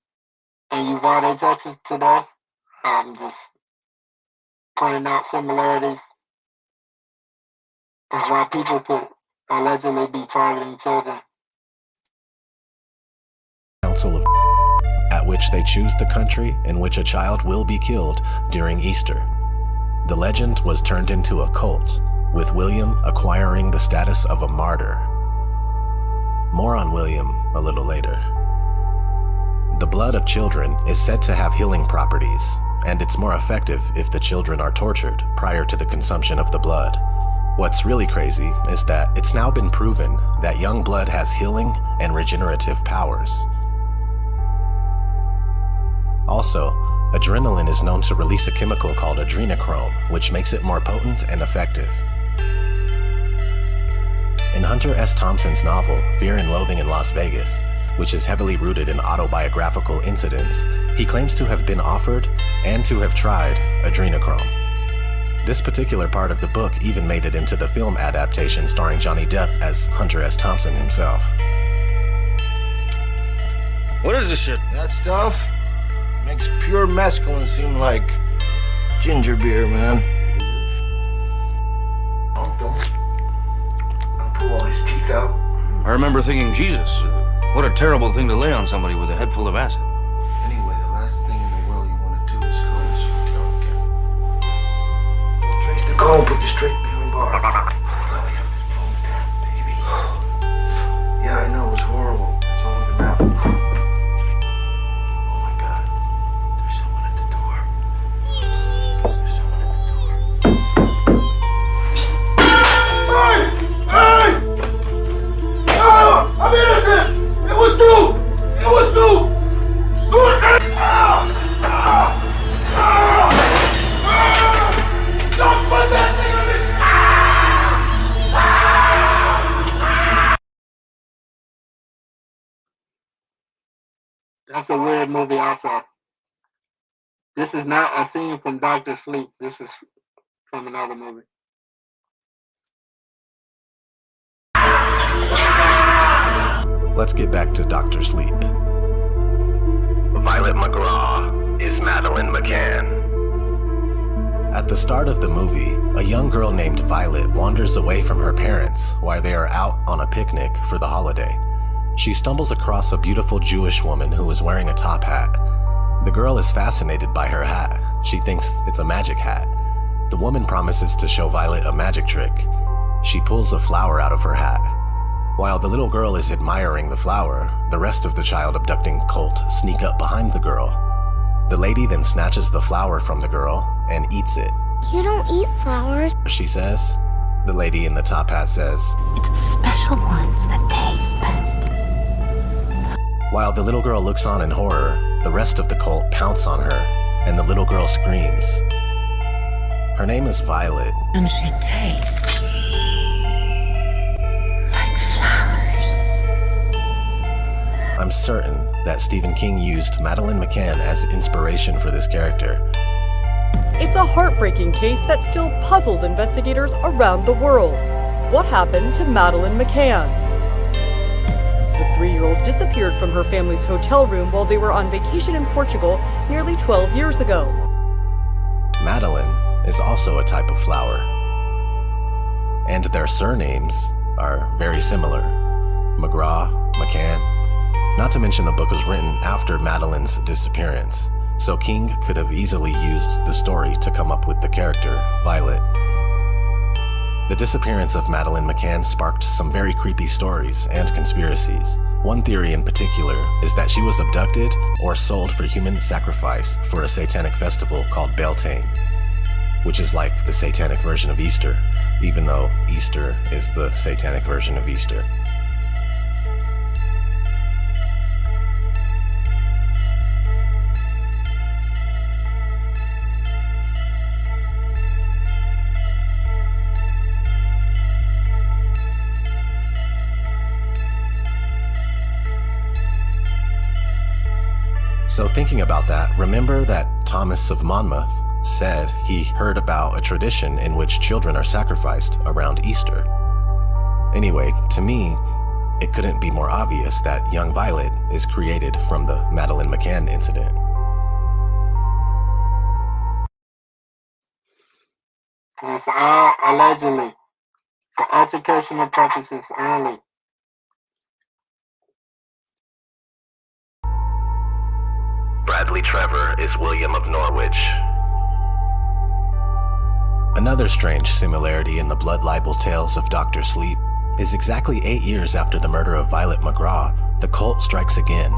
in Uvalde, Texas today. I'm just pointing out similarities of why people could allegedly be targeting children. Council of at which they choose the country in which a child will be killed during Easter. The legend was turned into a cult, with William acquiring the status of a martyr. More on William a little later. The blood of children is said to have healing properties, and it's more effective if the children are tortured prior to the consumption of the blood. What's really crazy is that it's now been proven that young blood has healing and regenerative powers. Also, adrenaline is known to release a chemical called adrenochrome, which makes it more potent and effective. In Hunter S. Thompson's novel, Fear and Loathing in Las Vegas, which is heavily rooted in autobiographical incidents, he claims to have been offered and to have tried adrenochrome. This particular part of the book even made it into the film adaptation starring Johnny Depp as Hunter S. Thompson himself. What is this shit? That stuff makes pure mescaline seem like ginger beer, man. Don't pull all his teeth out. I remember thinking, Jesus, what a terrible thing to lay on somebody with a head full of acid. Anyway, the last thing in the world you want to do is go and sweet down again. We'll trace the call and put you straight behind bars. Well, we have to phone that, baby. Yeah, I know, it was horrible. That's all that can happen. Oh my God. There's someone at the door. There's someone at the door. Hey! Hey! I'm innocent! It was you! It was you! Don't put that thing on me! That's a weird movie also. This is not a scene from Dr. Sleep. This is from another movie. Let's get back to Dr. Sleep. Violet McGraw is Madeline McCann. At the start of the movie, a young girl named Violet wanders away from her parents while they are out on a picnic for the holiday. She stumbles across a beautiful Jewish woman who is wearing a top hat. The girl is fascinated by her hat. She thinks it's a magic hat. The woman promises to show Violet a magic trick. She pulls a flower out of her hat. While the little girl is admiring the flower, the rest of the child abducting cult sneak up behind the girl. The lady then snatches the flower from the girl and eats it. You don't eat flowers. She says. The lady in the top hat says, It's the special ones that taste best. While the little girl looks on in horror, the rest of the cult pounce on her. and the little girl screams. Her name is Violet. And she tastes like flowers. I'm certain that Stephen King used Madeleine McCann as inspiration for this character. It's a heartbreaking case that still puzzles investigators around the world. What happened to Madeleine McCann? The 3-year-old disappeared from her family's hotel room while they were on vacation in Portugal nearly 12 years ago. Madeleine is also a type of flower, and their surnames are very similar. McGraw, McCann. Not to mention the book was written after Madeleine's disappearance, so King could have easily used the story to come up with the character, Violet. The disappearance of Madeleine McCann sparked some very creepy stories and conspiracies. One theory in particular is that she was abducted or sold for human sacrifice for a satanic festival called Beltane, which is like the satanic version of Easter, even though Easter is the satanic version of Easter. So thinking about that, remember that Thomas of Monmouth said he heard about a tradition in which children are sacrificed around Easter. Anyway, to me, it couldn't be more obvious that young Violet is created from the Madeleine McCann incident. It's all allegedly for educational purposes only. Bradley Trevor is William of Norwich. Another strange similarity in the blood libel tales of Dr. Sleep is exactly 8 years after the murder of Violet McGraw, the cult strikes again.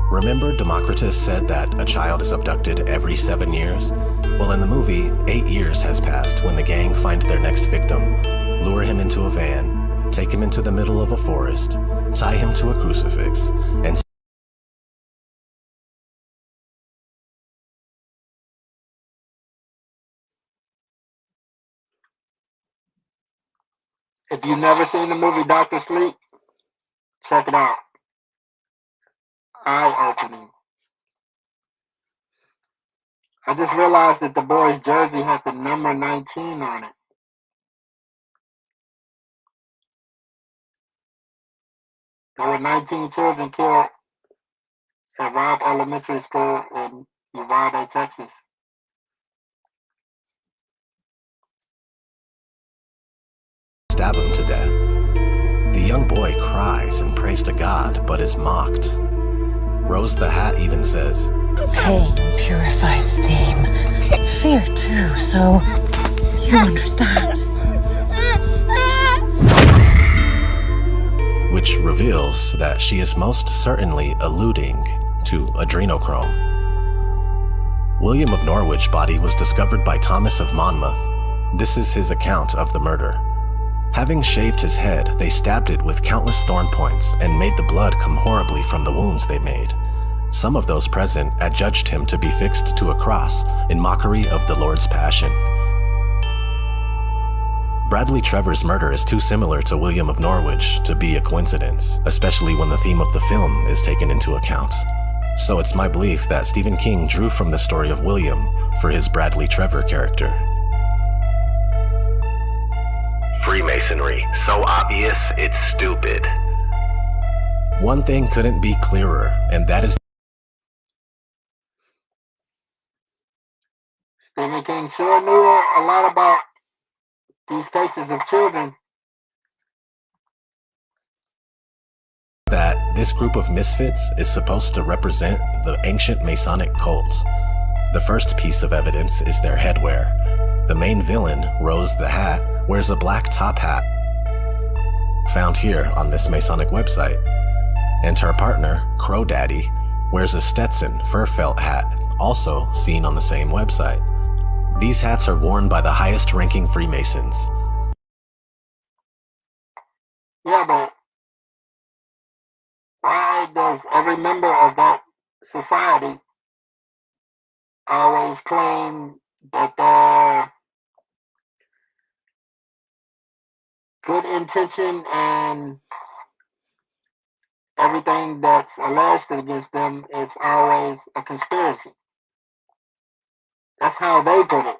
Remember Democritus said that a child is abducted every 7 years? Well, in the movie, 8 years has passed when the gang find their next victim, lure him into a van, take him into the middle of a forest, tie him to a crucifix, and If you've never seen the movie Dr. Sleep, check it out. Eye-opening. I just realized that the boy's jersey had the number 19 on it. There were 19 children killed at Robb Elementary School in Uvalde, Texas. stab him to death. The young boy cries and prays to God, but is mocked. Rose the Hat even says, Pain purifies steam. Fear too, so you understand. which reveals that she is most certainly alluding to adrenochrome. William of Norwich's body was discovered by Thomas of Monmouth. This is his account of the murder. Having shaved his head, they stabbed it with countless thorn points and made the blood come horribly from the wounds they made. Some of those present adjudged him to be fixed to a cross in mockery of the Lord's passion. Bradley Trevor's murder is too similar to William of Norwich to be a coincidence, especially when the theme of the film is taken into account. So it's my belief that Stephen King drew from the story of William for his Bradley Trevor character. Freemasonry, so obvious, it's stupid. One thing couldn't be clearer, and that is Stephen King sure knew a lot about these cases of children. that this group of misfits is supposed to represent the ancient Masonic cult. The first piece of evidence is their headwear. The main villain, Rose the Hat, wears a black top hat, found here on this Masonic website. And her partner, Crow Daddy, wears a Stetson fur felt hat, also seen on the same website. These hats are worn by the highest ranking Freemasons. Yeah, but why does every member of that society always claim that their good intention and everything that's alleged against them is always a conspiracy. That's how they put it.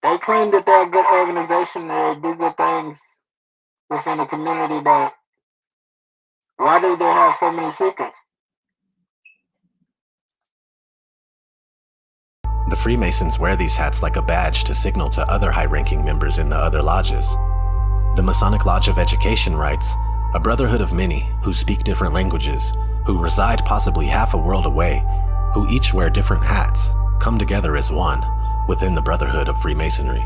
They claim that they're a good organization, they do good things within the community, but why do they have so many secrets? The Freemasons wear these hats like a badge to signal to other high-ranking members in the other lodges. The Masonic Lodge of Education writes, "A brotherhood of many who speak different languages, who reside possibly half a world away, who each wear different hats, come together as one within the Brotherhood of Freemasonry."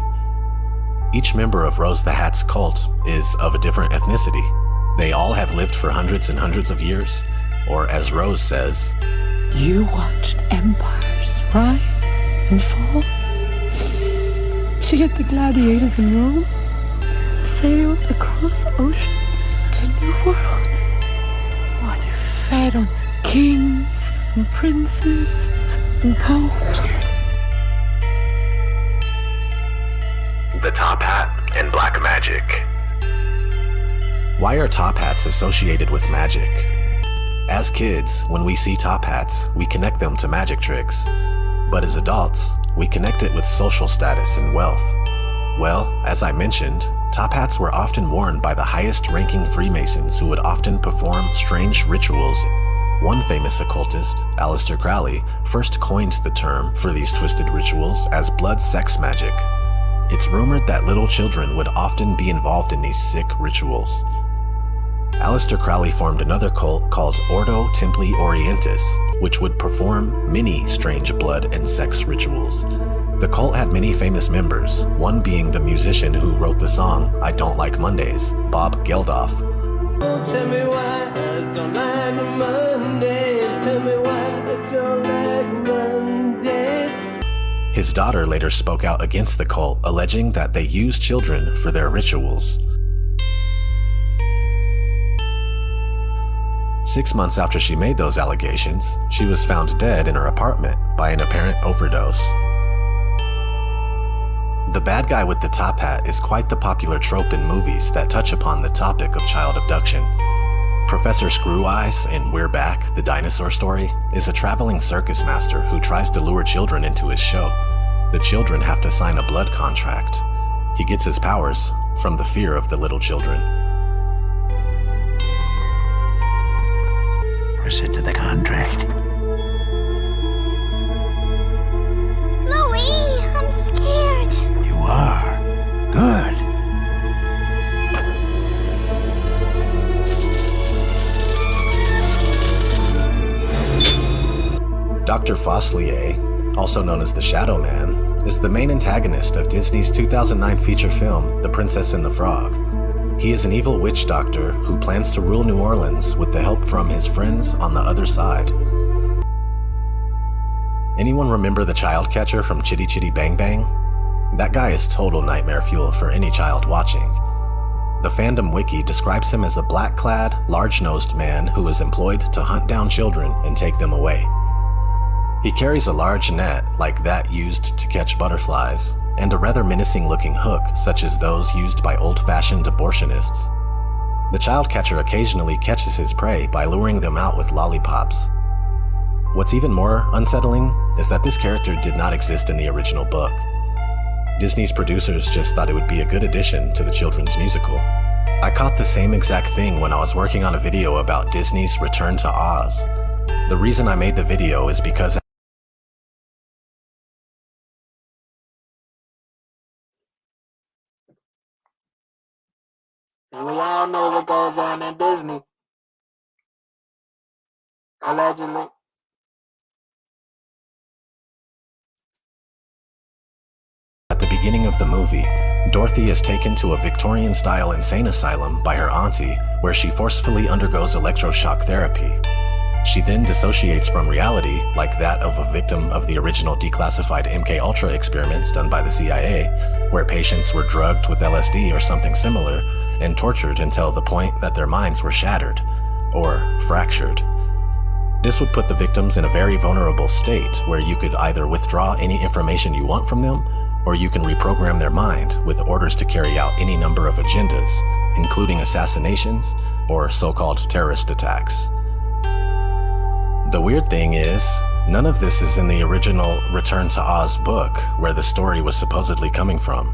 Each member of Rose the Hat's cult is of a different ethnicity. They all have lived for hundreds and hundreds of years, or as Rose says, You watched empires rise and fall. She had the gladiators in Rome, sailed across oceans to new worlds, while you fed on kings and princes and popes. The top hat and black magic. Why are top hats associated with magic? As kids, when we see top hats, we connect them to magic tricks. But as adults, we connect it with social status and wealth. Well, as I mentioned, top hats were often worn by the highest-ranking Freemasons who would often perform strange rituals. One famous occultist, Aleister Crowley, first coined the term for these twisted rituals as blood sex magic. It's rumored that little children would often be involved in these sick rituals. Aleister Crowley formed another cult called Ordo Templi Orientis, which would perform many strange blood and sex rituals. The cult had many famous members, one being the musician who wrote the song I Don't Like Mondays, Bob Geldof. Tell me why I don't like Mondays. Tell me why I don't like Mondays. His daughter later spoke out against the cult, alleging that they used children for their rituals. 6 months after she made those allegations, she was found dead in her apartment by an apparent overdose. The bad guy with the top hat is quite the popular trope in movies that touch upon the topic of child abduction. Professor Screw Eyes in We're Back, the Dinosaur Story, is a traveling circus master who tries to lure children into his show. The children have to sign a blood contract. He gets his powers from the fear of the little children. Proceed to the contract. Louie, I'm scared. You are. Good. Dr. Foslier, also known as the Shadow Man, is the main antagonist of Disney's 2009 feature film, The Princess and the Frog. He is an evil witch doctor who plans to rule New Orleans with the help from his friends on the other side. Anyone remember the child catcher from Chitty Chitty Bang Bang? That guy is total nightmare fuel for any child watching. The fandom wiki describes him as a black-clad, large-nosed man who is employed to hunt down children and take them away. He carries a large net like that used to catch butterflies, and a rather menacing-looking hook such as those used by old-fashioned abortionists. The child catcher occasionally catches his prey by luring them out with lollipops. What's even more unsettling is that this character did not exist in the original book. Disney's producers just thought it would be a good addition to the children's musical. I caught the same exact thing when I was working on a video about Disney's Return to Oz. The reason I made the video is because And we all know what goes on in Disney. Allegedly. at the beginning of the movie, Dorothy is taken to a Victorian-style insane asylum by her auntie, where she forcefully undergoes electroshock therapy. She then dissociates from reality, like that of a victim of the original declassified MK-Ultra experiments done by the CIA, where patients were drugged with LSD or something similar and tortured until the point that their minds were shattered, or fractured. This would put the victims in a very vulnerable state where you could either withdraw any information you want from them, or you can reprogram their mind with orders to carry out any number of agendas, including assassinations or so-called terrorist attacks. The weird thing is, none of this is in the original Return to Oz book, where the story was supposedly coming from.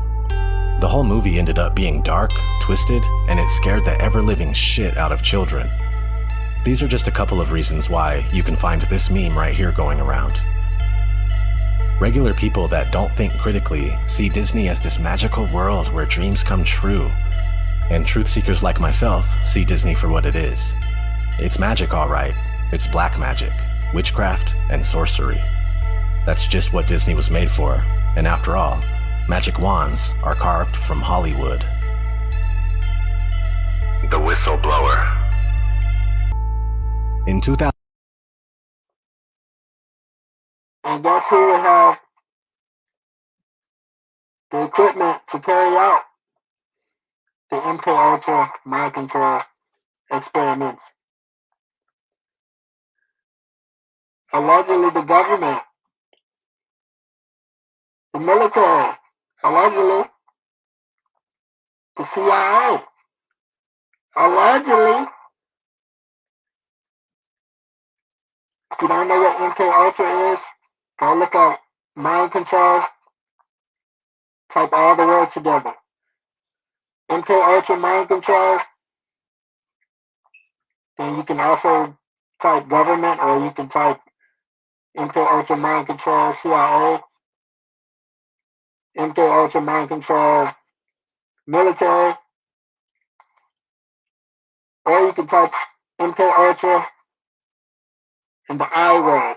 The whole movie ended up being dark, twisted, and it scared the ever-living shit out of children. These are just a couple of reasons why you can find this meme right here going around. Regular people that don't think critically see Disney as this magical world where dreams come true. And truth seekers like myself see Disney for what it is. It's magic, all right. It's black magic, witchcraft, and sorcery. That's just what Disney was made for. And after all, magic wands are carved from Hollywood. The whistleblower. In 2000, And guess who would have the equipment to carry out the MK Ultra mind control experiments? Allegedly the government, the military, allegedly the CIA, allegedly. If you don't know what MK Ultra is, go look up mind control, type all the words together. MK Ultra mind control. Then you can also type government, or you can type MK Ultra mind control CIA, MK Ultra mind control military, or you can type MK Ultra and the I word.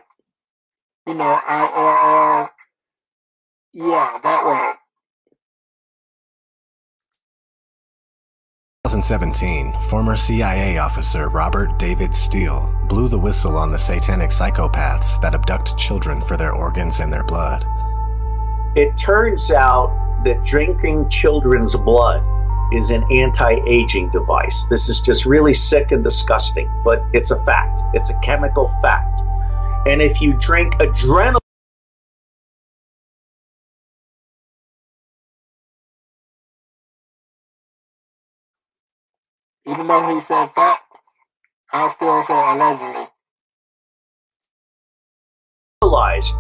You know, ILL. Yeah, that word. 2017, former CIA officer Robert David Steele blew the whistle on the satanic psychopaths that abduct children for their organs and their blood. It turns out that drinking children's blood is an anti-aging device. This is just really sick and disgusting, but it's a fact. It's a chemical fact. And if you drink adrenaline, Even though he said fact, I'll still say allegedly.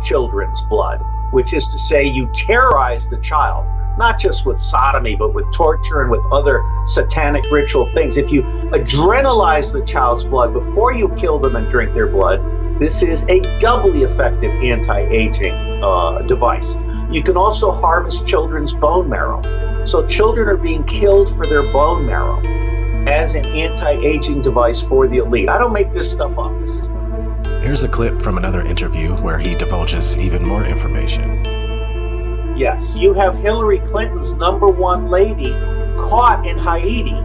children's blood, which is to say you terrorize the child, not just with sodomy, but with torture and with other satanic ritual things. If you adrenalize the child's blood before you kill them and drink their blood, this is a doubly effective anti-aging device. You can also harvest children's bone marrow. So children are being killed for their bone marrow as an anti-aging device for the elite. I don't make this stuff up. This is Here's a clip from another interview where he divulges even more information. Yes, you have Hillary Clinton's #1 lady caught in Haiti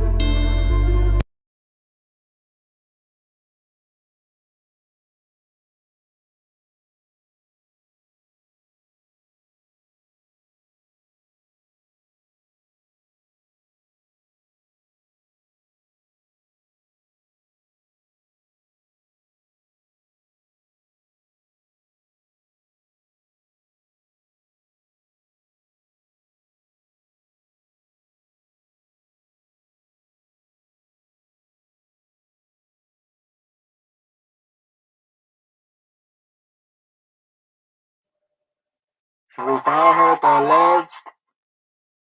And we've all heard the alleged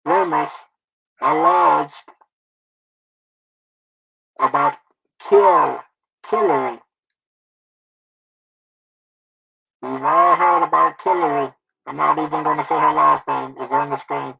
rumors, alleged about Hillary. We've all heard about Hillary. I'm not even going to say her last name. It's on the screen.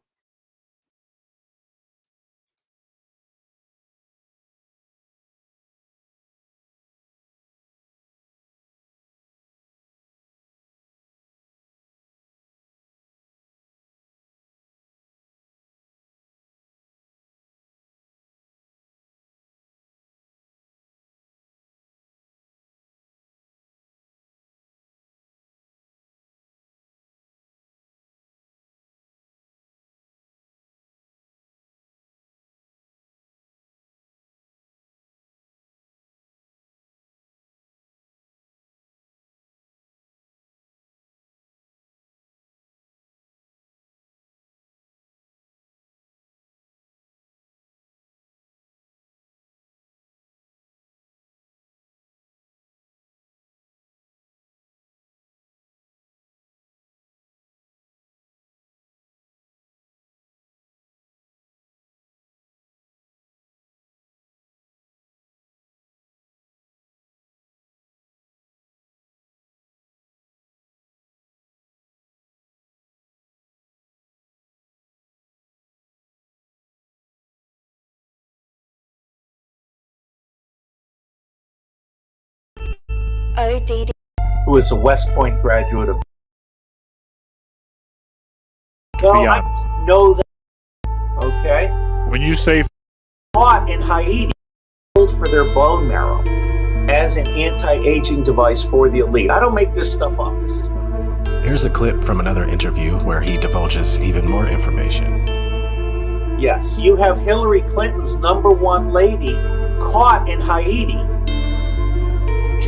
ODD. who is a West Point graduate of. No, I know that. Okay. When you say Caught in Haiti for their bone marrow as an anti-aging device for the elite. I don't make this stuff up. This is. Here's a clip from another interview where he divulges even more information. Yes, you have Hillary Clinton's #1 lady caught in Haiti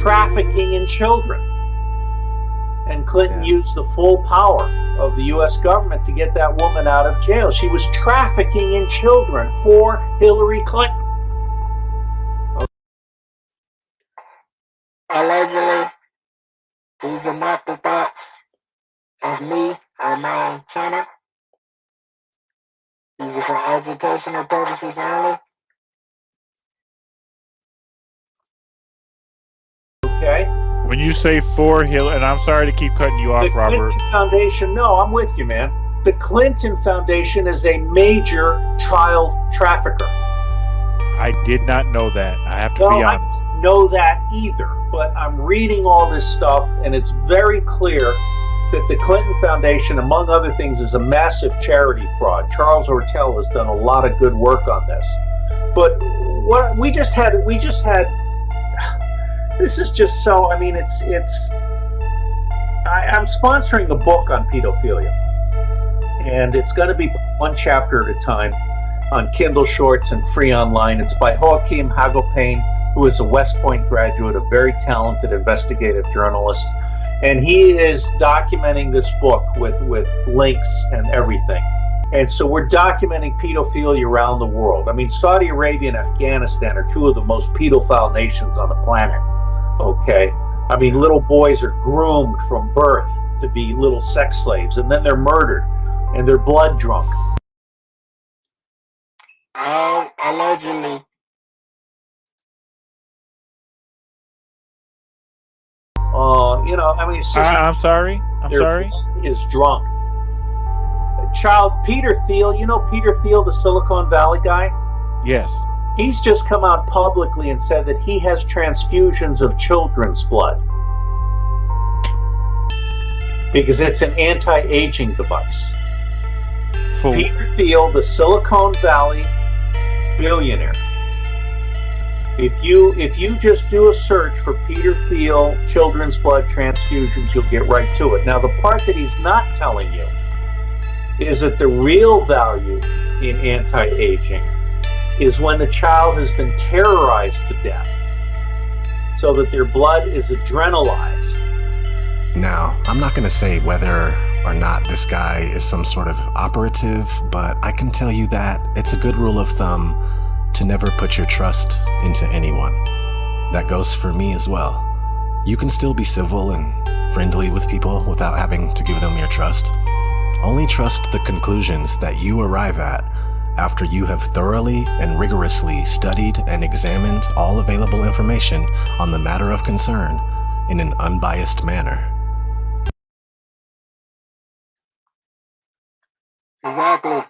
trafficking in children. And Clinton used the full power of the U.S. government to get that woman out of jail. She was trafficking in children for Hillary Clinton. Allegedly, these are not the thoughts of me or my channel. These are for educational purposes only. Okay. When you say for Hillary, and I'm sorry to keep cutting you off, The Robert. Clinton Foundation, no, I'm with you, man. The Clinton Foundation is a major child trafficker. I did not know that. I have to No, be I honest. don't know that either, but I'm reading all this stuff, and it's very clear that the Clinton Foundation, among other things, is a massive charity fraud. Charles Ortel has done a lot of good work on this. But what we just had, this is just so, I mean, I'm sponsoring a book on pedophilia, and it's going to be one chapter at a time on Kindle Shorts and free online. It's by Joaquim Hagopain, who is a West Point graduate, a very talented investigative journalist, and he is documenting this book with links and everything. And so we're documenting pedophilia around the world. I mean, Saudi Arabia and Afghanistan are two of the most pedophile nations on the planet. Okay? I mean, little boys are groomed from birth to be little sex slaves, and then they're murdered, and they're blood drunk. Allegedly. You know, I mean, it's just. I'm sorry. I'm sorry. Blood is drunk. Child Peter Thiel, you know Peter Thiel, the Silicon Valley guy? Yes. He's just come out publicly and said that he has transfusions of children's blood because it's an anti-aging device. Peter Thiel, the Silicon Valley billionaire. If you just do a search for Peter Thiel children's blood transfusions, you'll get right to it. Now, the part that he's not telling you is that the real value in anti-aging is when the child has been terrorized to death so that their blood is adrenalized. Now, I'm not going to say whether or not this guy is some sort of operative, but I can tell you that it's a good rule of thumb to never put your trust into anyone. That goes for me as well. You can still be civil and friendly with people without having to give them your trust. Only trust the conclusions that you arrive at after you have thoroughly and rigorously studied and examined all available information on the matter of concern in an unbiased manner. Exactly.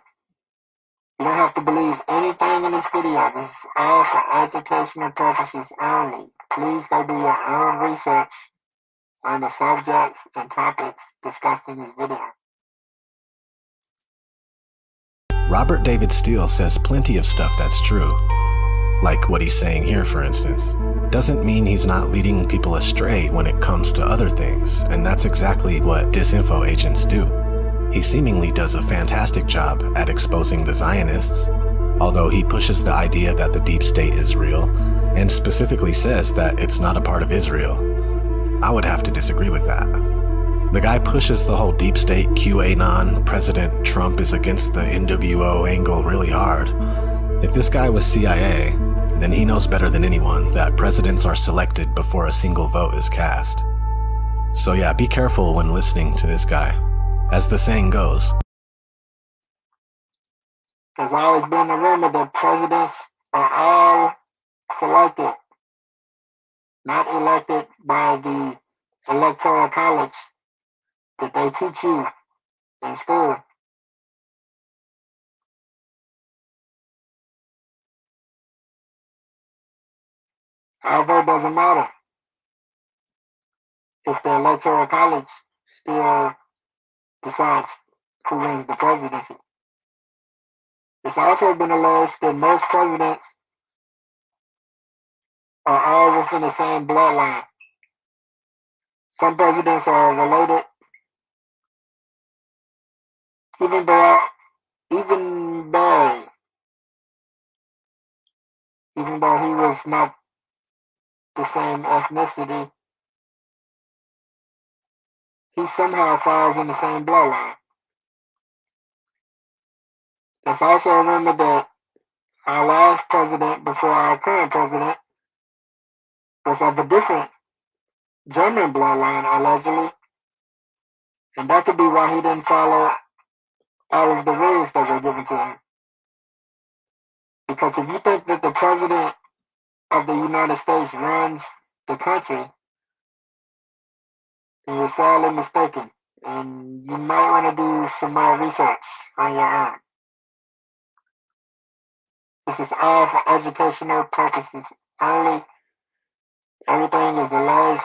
You don't have to believe anything in this video. This is all for educational purposes only. Please go do your own research on the subjects and topics discussed in this video. Robert David Steele says plenty of stuff that's true. Like what he's saying here, for instance. Doesn't mean he's not leading people astray when it comes to other things, and that's exactly what disinfo agents do. He seemingly does a fantastic job at exposing the Zionists, although he pushes the idea that the deep state is real, and specifically says that it's not a part of Israel. I would have to disagree with that. The guy pushes the whole deep state QAnon, President Trump is against the NWO angle really hard. If this guy was CIA, then he knows better than anyone that presidents are selected before a single vote is cast. So yeah, be careful when listening to this guy. As the saying goes, there's always been a rumor that presidents are all selected, not elected by the Electoral College that they teach you in school. Our vote doesn't matter. if the Electoral College still decides who wins the presidency. It's also been alleged that most presidents are all within the same bloodline. Some presidents are related, even though he was not the same ethnicity, he somehow falls in the same bloodline. There's also a rumor that our last president before our current president was of a different German bloodline, allegedly. And that could be why he didn't follow all of the rules that were given to him. Because if you think that the president of the United States runs the country, then you're sadly mistaken. And you might want to do some more research on your own. This is all for educational purposes only. Everything is alleged.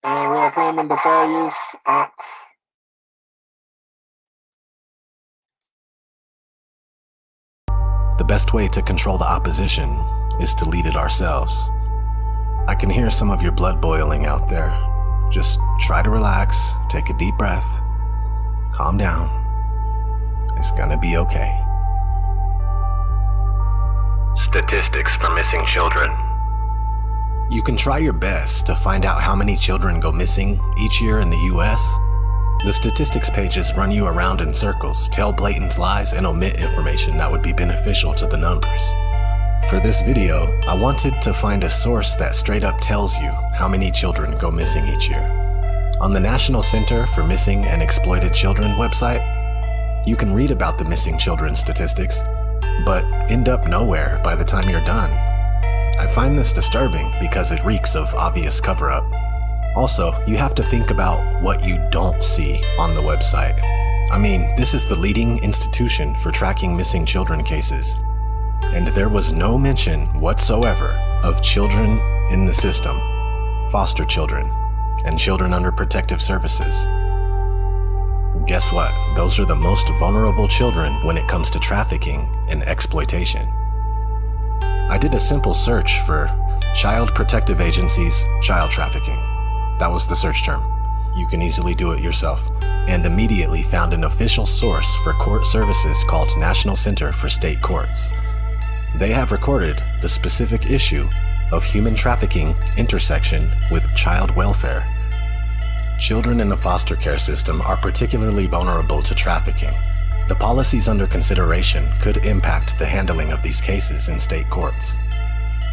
And we are claiming the Fair Use Act. The best way to control the opposition is to lead it ourselves. I can hear some of your blood boiling out there. Just try to relax, take a deep breath, calm down. It's gonna be okay. Statistics for missing children. You can try your best to find out how many children go missing each year in the US. The statistics pages run you around in circles, tell blatant lies, and omit information that would be beneficial to the numbers. For this video, I wanted to find a source that straight up tells you how many children go missing each year. On the National Center for Missing and Exploited Children website, you can read about the missing children statistics, but end up nowhere by the time you're done. I find this disturbing because it reeks of obvious cover-up. Also, you have to think about what you don't see on the website. I mean, this is the leading institution for tracking missing children cases, and there was no mention whatsoever of children in the system, foster children, and children under protective services. Guess what? Those are the most vulnerable children when it comes to trafficking and exploitation. I did a simple search for Child Protective Agencies child trafficking. That was the search term. You can easily do it yourself. And immediately found an official source for court services called National Center for State Courts. They have recorded the specific issue of human trafficking intersection with child welfare. Children in the foster care system are particularly vulnerable to trafficking. The policies under consideration could impact the handling of these cases in state courts.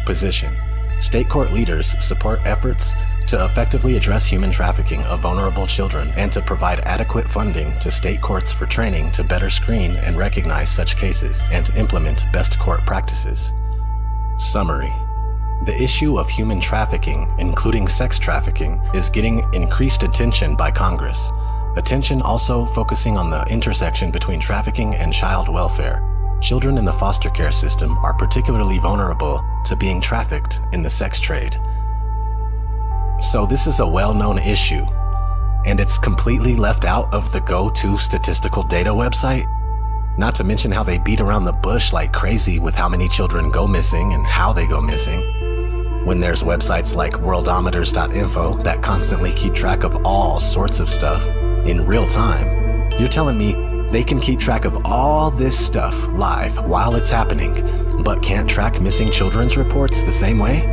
Position: state court leaders support efforts to effectively address human trafficking of vulnerable children and to provide adequate funding to state courts for training to better screen and recognize such cases and to implement best court practices. Summary: the issue of human trafficking, including sex trafficking, is getting increased attention by Congress. Attention also focusing on the intersection between trafficking and child welfare. Children in the foster care system are particularly vulnerable to being trafficked in the sex trade. So this is a well-known issue, and it's completely left out of the go-to statistical data website. Not to mention how they beat around the bush like crazy with how many children go missing and how they go missing. When there's websites like worldometers.info that constantly keep track of all sorts of stuff in real time, you're telling me they can keep track of all this stuff live while it's happening, but can't track missing children's reports the same way?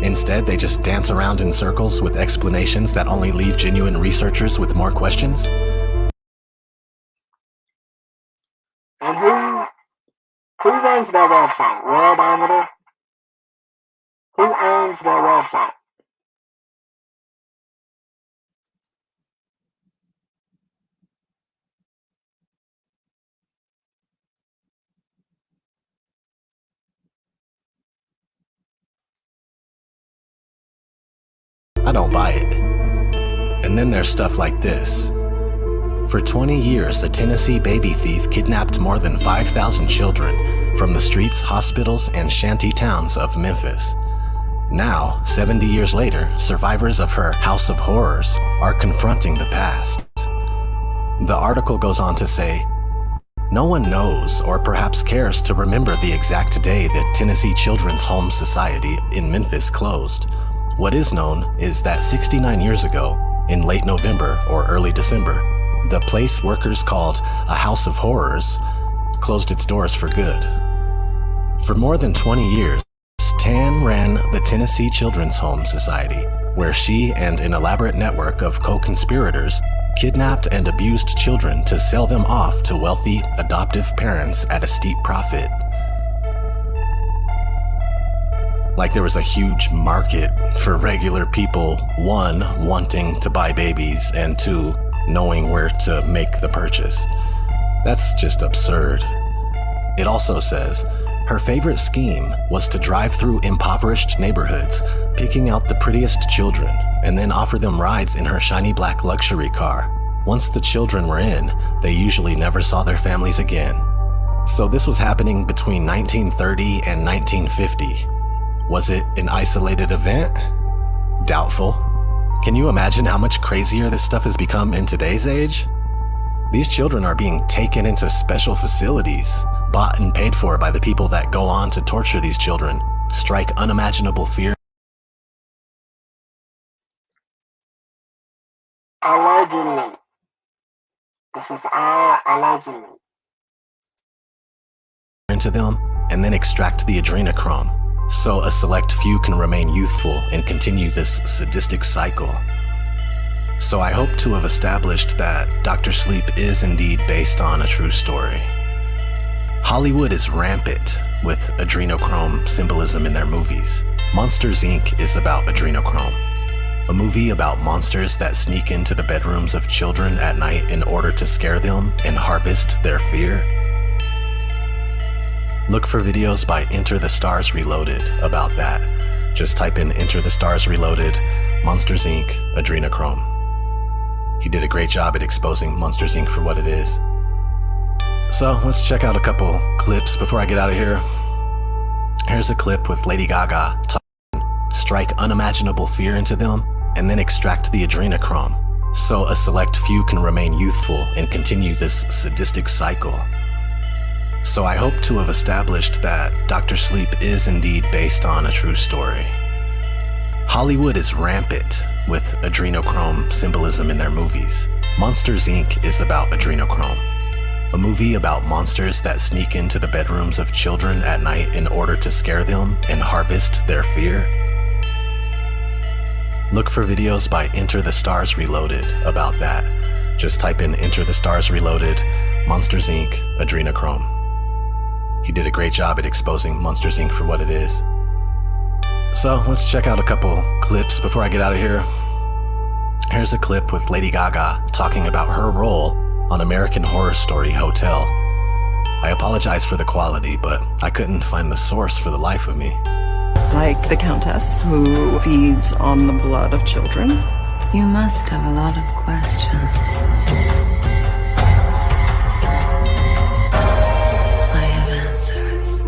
Instead, they just dance around in circles with explanations that only leave genuine researchers with more questions? And who runs that website? Worldometer? Who owns that website? I don't buy it. And then there's stuff like this. For 20 years, a Tennessee baby thief kidnapped more than 5,000 children from the streets, hospitals, and shanty towns of Memphis. Now, 70 years later, survivors of her House of Horrors are confronting the past. The article goes on to say, no one knows or perhaps cares to remember the exact day that Tennessee Children's Home Society in Memphis closed. What is known is that 69 years ago, in late November or early December, the place workers called a House of Horrors closed its doors for good. For more than 20 years, Tan ran the Tennessee Children's Home Society, where she and an elaborate network of co-conspirators kidnapped and abused children to sell them off to wealthy adoptive parents at a steep profit. Like there was a huge market for regular people, one, wanting to buy babies, and two, knowing where to make the purchase. That's just absurd. It also says her favorite scheme was to drive through impoverished neighborhoods, picking out the prettiest children, and then offer them rides in her shiny black luxury car. Once the children were in, they usually never saw their families again. So this was happening between 1930 and 1950. Was it an isolated event? Doubtful. Can you imagine how much crazier this stuff has become in today's age? These children are being taken into special facilities, bought and paid for by the people that go on to torture these children, strike unimaginable fear. Allegedly. This is all allegedly. Into them, and then extract the adrenochrome, so a select few can remain youthful and continue this sadistic cycle. So I hope to have established that Dr. Sleep is indeed based on a true story. Hollywood is rampant with adrenochrome symbolism in their movies. Monsters, Inc. is about adrenochrome. A movie about monsters that sneak into the bedrooms of children at night in order to scare them and harvest their fear. Look for videos by Enter the Stars Reloaded about that. Just type in Enter the Stars Reloaded, Monsters, Inc., adrenochrome. He did a great job at exposing Monsters, Inc. for what it is. So let's check out a couple clips before I get out of here. Here's a clip with Lady Gaga talking, strike unimaginable fear into them, and then extract the adrenochrome, so a select few can remain youthful and continue this sadistic cycle. So I hope to have established that Dr. Sleep is indeed based on a true story. Hollywood is rampant with adrenochrome symbolism in their movies. Monsters, Inc. is about adrenochrome. A movie about monsters that sneak into the bedrooms of children at night in order to scare them and harvest their fear. Look for videos by Enter the Stars Reloaded about that. Just type in Enter the Stars Reloaded, Monsters, Inc., adrenochrome. He did a great job at exposing Monsters, Inc. for what it is. So let's check out a couple clips before I get out of here. Here's a clip with Lady Gaga talking about her role on American Horror Story Hotel. I apologize for the quality, but I couldn't find the source for the life of me. Like the Countess who feeds on the blood of children? You must have a lot of questions. I have answers.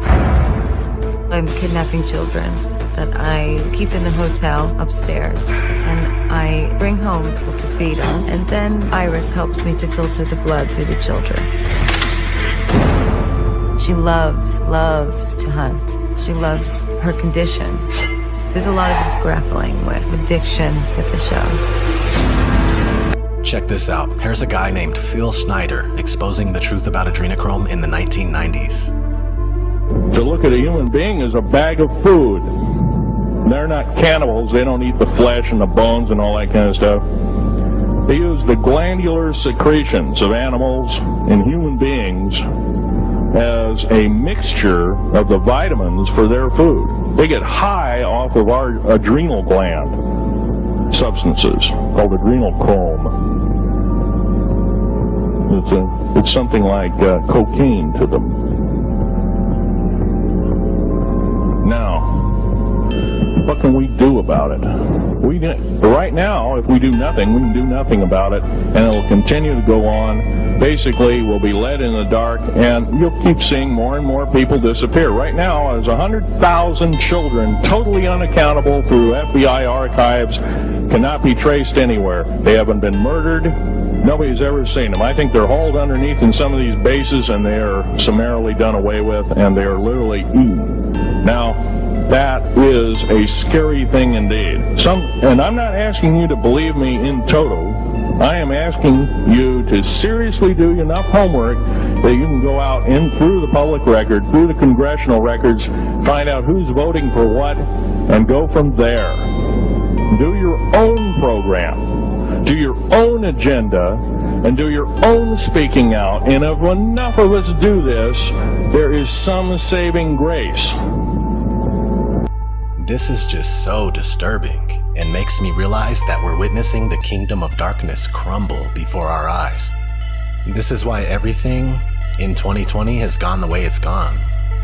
I'm kidnapping children that I keep in the hotel upstairs, and I bring home to feed on, and then Iris helps me to filter the blood through the children. She loves to hunt. She loves her condition. There's a lot of grappling with addiction with the show. Check this out. Here's a guy named Phil Snyder exposing the truth about adrenochrome in the 1990s. To look at a human being as a bag of food. They're not cannibals. They don't eat the flesh and the bones and all that kind of stuff. They use the glandular secretions of animals and human beings as a mixture of the vitamins for their food. They get high off of our adrenal gland substances called adrenochrome. It's something like cocaine to them. Now, what can we do about it? Right now, if we do nothing, we can do nothing about it, and it'll continue to go on. Basically, we'll be led in the dark, and you'll keep seeing more and more people disappear. Right now, there's 100,000 children totally unaccountable through FBI archives, cannot be traced anywhere. They haven't been murdered. Nobody's ever seen them. I think they're hauled underneath in some of these bases, and they are summarily done away with, and they are literally eaten. Now, that is a scary thing indeed. And I'm not asking you to believe me in toto. I am asking you to seriously do enough homework that you can go out in through the public record, through the congressional records, find out who's voting for what, and go from there. Do your own program, do your own agenda, and do your own speaking out. And if enough of us do this, there is some saving grace. This is just so disturbing and makes me realize that we're witnessing the kingdom of darkness crumble before our eyes. This is why everything in 2020 has gone the way it's gone.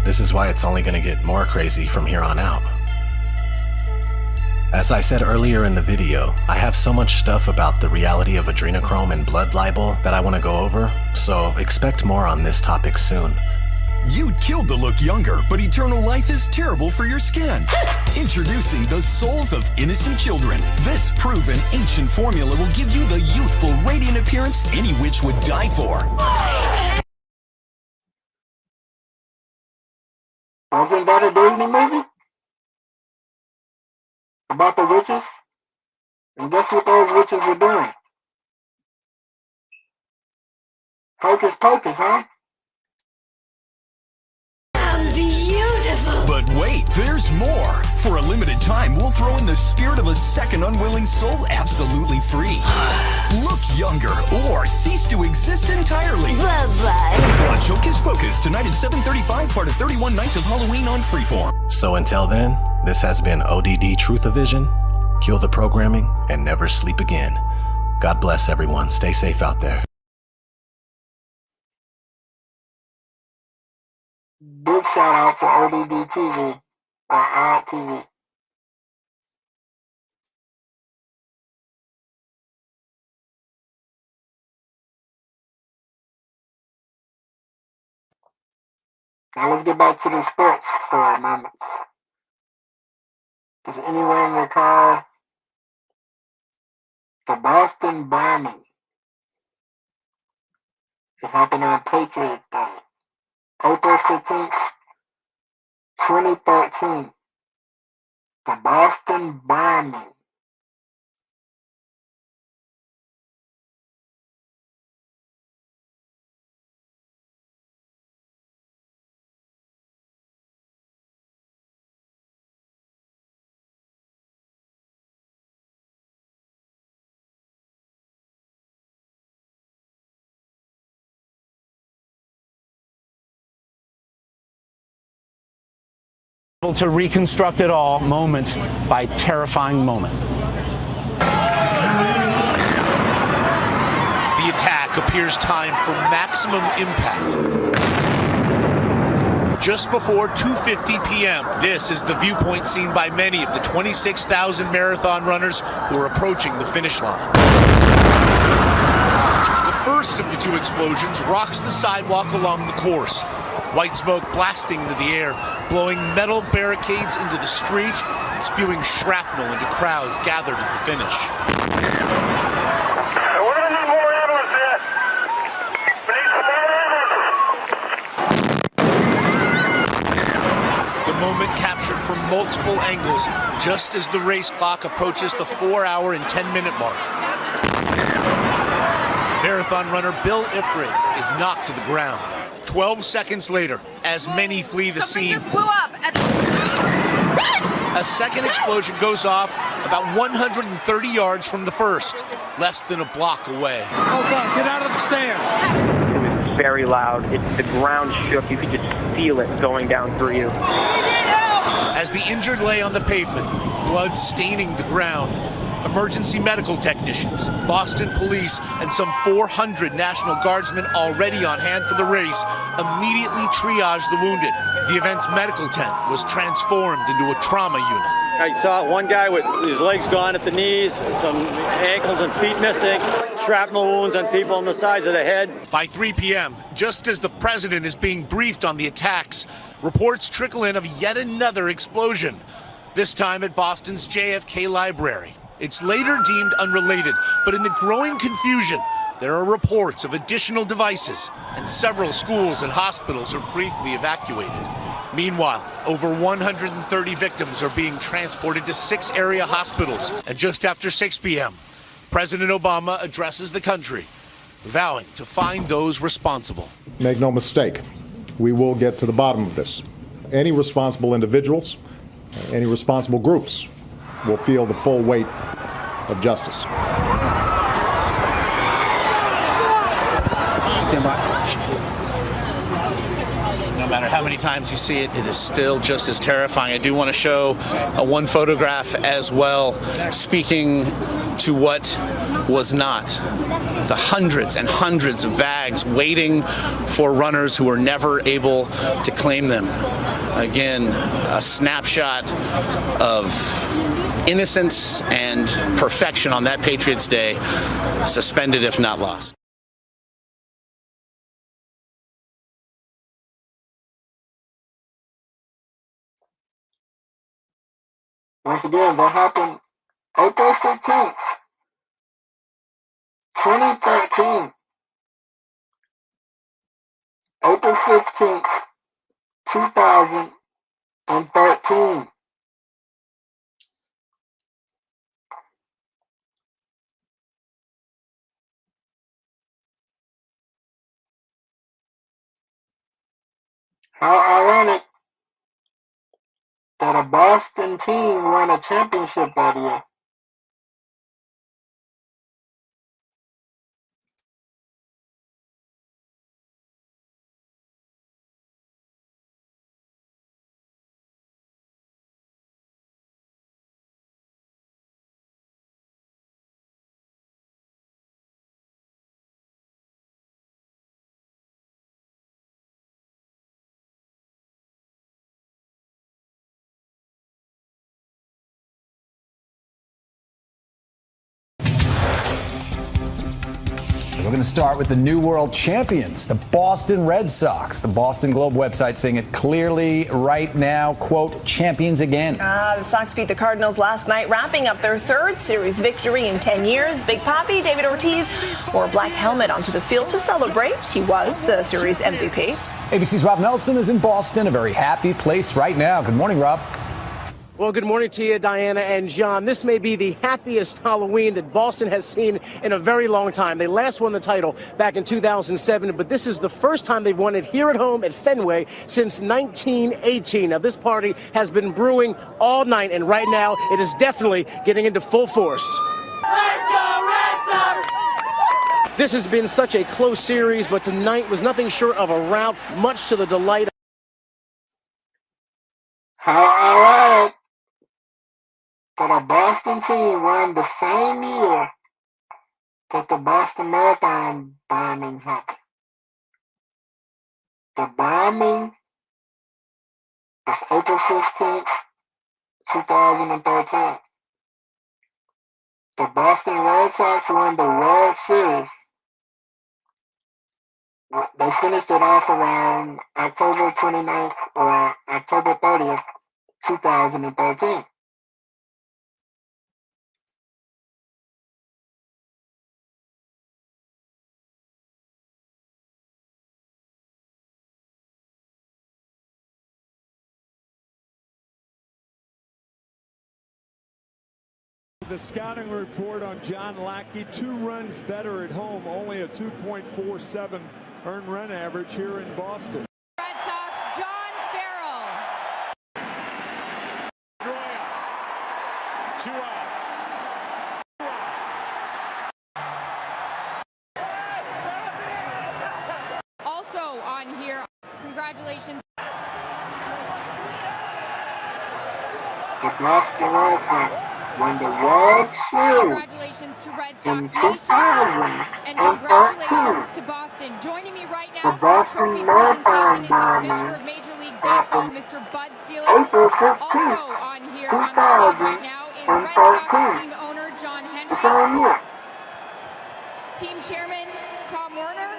This is why it's only going to get more crazy from here on out. As I said earlier in the video, I have so much stuff about the reality of adrenochrome and blood libel that I want to go over, so expect more on this topic soon. You'd kill to look younger, but eternal life is terrible for your skin. Introducing the souls of innocent children. This proven ancient formula will give you the youthful, radiant appearance any witch would die for. Wasn't that a Disney movie? About the witches? And guess what those witches were doing? Hocus pocus, huh? But wait, there's more. For a limited time, we'll throw in the spirit of a second unwilling soul absolutely free. Look younger or cease to exist entirely. Bye-bye. Watch Hocus Pocus tonight at 7:35, part of 31 Nights of Halloween on Freeform. So until then, this has been ODD Truth-O-Vision. Kill the programming and never sleep again. God bless everyone. Stay safe out there. Big shout out to ODD TV or Odd TV. Now let's get back to the sports for a moment. Does anyone recall the Boston bombing? It happened on Patriot Day, April 15th, 2013. The Boston bombing. To reconstruct it all moment by terrifying moment. The attack appears timed for maximum impact. Just before 2:50 p.m., this is the viewpoint seen by many of the 26,000 marathon runners who are approaching the finish line. The first of the two explosions rocks the sidewalk along the course. White smoke blasting into the air, blowing metal barricades into the street, spewing shrapnel into crowds gathered at the finish. The moment captured from multiple angles, just as the race clock approaches the 4-hour and 10-minute mark. Marathon runner Bill Ifrig is knocked to the ground. 12 seconds later, as many flee the scene, a second explosion goes off about 130 yards from the first, less than a block away. Oh God, get out of the stands. It was very loud. The ground shook. You could just feel it going down through you. As the injured lay on the pavement, blood staining the ground, emergency medical technicians, Boston police, and some 400 National Guardsmen already on hand for the race immediately triaged the wounded. The event's medical tent was transformed into a trauma unit. I saw one guy with his legs gone at the knees, some ankles and feet missing, shrapnel wounds on people on the sides of the head. By 3 p.m., just as the president is being briefed on the attacks, reports trickle in of yet another explosion, this time at Boston's JFK Library. It's later deemed unrelated, but in the growing confusion, there are reports of additional devices, and several schools and hospitals are briefly evacuated. Meanwhile, over 130 victims are being transported to 6 area hospitals. And just after 6 p.m., President Obama addresses the country, vowing to find those responsible. Make no mistake, we will get to the bottom of this. Any responsible individuals, any responsible groups will feel the full weight of justice. Stand by. No matter how many times you see it, it is still just as terrifying. I do want to show one photograph as well, speaking to what was not. The hundreds and hundreds of bags waiting for runners who were never able to claim them. Again, a snapshot of innocence and perfection on that Patriots Day, suspended if not lost. Once again, that happened April 15th, 2013. April 15th, 2013. How ironic that a Boston team won a championship that year. We're going to start with the new world champions, the Boston Red Sox. The Boston Globe website saying it clearly right now, quote, champions again. The Sox beat the Cardinals last night, wrapping up their 3rd series victory in 10 years. Big Papi, David Ortiz, wore a black helmet onto the field to celebrate. He was the series MVP. ABC's Rob Nelson is in Boston, a very happy place right now. Good morning, Rob. Well, good morning to you, Diana and John. This may be the happiest Halloween that Boston has seen in a very long time. They last won the title back in 2007, but this is the first time they've won it here at home at Fenway since 1918. Now, this party has been brewing all night, and right now it is definitely getting into full force. Let's go, Red Sox! This has been such a close series, but tonight was nothing short of a rout, much to the delight. How ironic that a Boston team won the same year that the Boston Marathon bombing happened. The bombing was April 16th, 2013. The Boston Red Sox won the World Series. They finished it off around October 29th or October 30th, 2013. The scouting report on John Lackey, 2 runs better at home, only a 2.47 earned run average here in Boston. Red Sox, John Farrell. 2 out. Also on here, congratulations. The Boston Red Sox won the World Series Congratulations to Red in Sox Nation. And 2013. congratulations to Boston. Joining me right The now for his trophy Boston Marathon presentation is the Fisher Diamond of Major League Baseball, happened Mr. Bud Selig. April 15th, Also on here on the stage right now is Red Sox 2013. team owner John The Henry, same year. team chairman Tom Werner,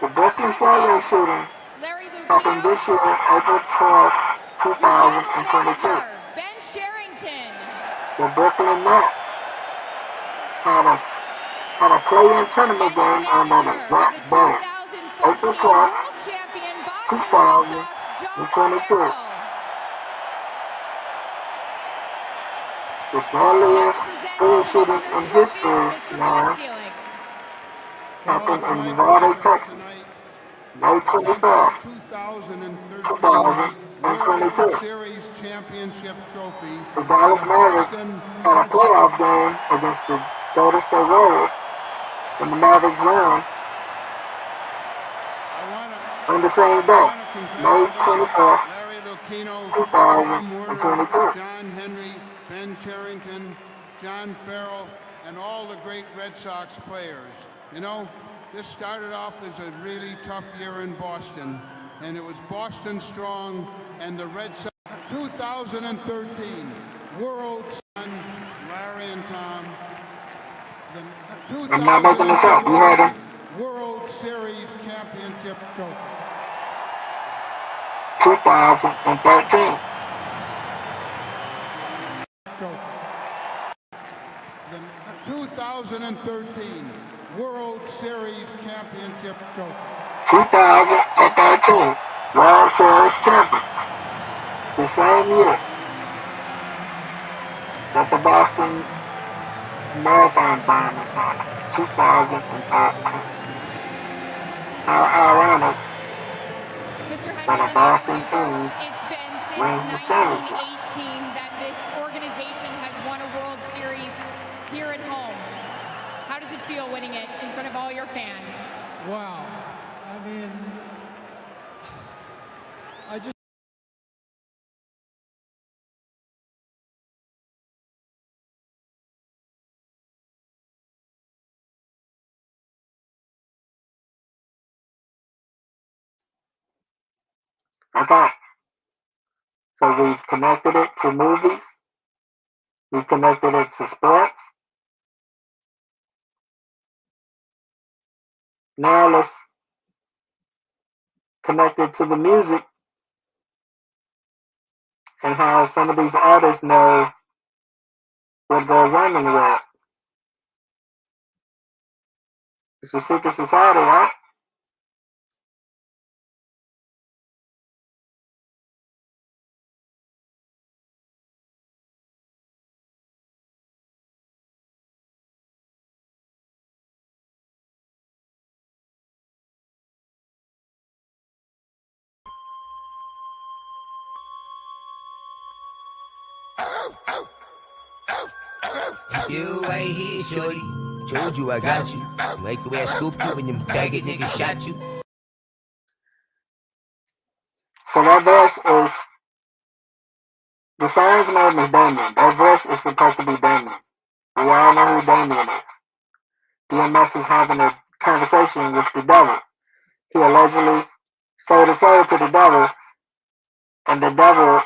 The Brooklyn Saturday shooting Larry happened Lucchino, this year, April 12th, your general 2022. manager Ben Sherrington, The Brooklyn Nets had a play-in tournament game on the Rock Bowl, April 12th, world champion Boston Red Sox John 2022. Farrell. The deadliest school shooting in history now happened in Uvalde, Texas, May 24th, 2022. Series championship trophy. The Dallas Mavericks had a playoff game against the Golden State Warriors in the Mavericks round on the same day, May 24th, 2022. John Henry, Ben Sherrington, John Farrell, and all the great Red Sox players. You know, this started off as a really tough year in Boston, and it was Boston strong, and the Red Sox. 2013 World Son, Larry and Tom. I'm not making this up. You heard him. World Series championship trophy. 2013. The 2013 World Series championship trophy. 2013 World Series champions. The same year that the Boston Marathon Diamond won, 2013. How ironic that a Boston team wins the championship. 1918 that this organization has won a World Series here at home. How does it feel winning it in front of all your fans? Wow. I mean, I just. Okay. So we've connected it to movies. We've connected it to sports. Now let's connect it to the music and how some of these artists know what goes on in the world. It's a secret society, right? You right here, shorty. Told you I got you. Like the way I scooped you when them faggot niggas shot you. So that voice is, the song's name is Damien. That voice is supposed to be Damien. We all know who Damien is. DMX is having a conversation with the devil. He allegedly sold his soul to the devil, and the devil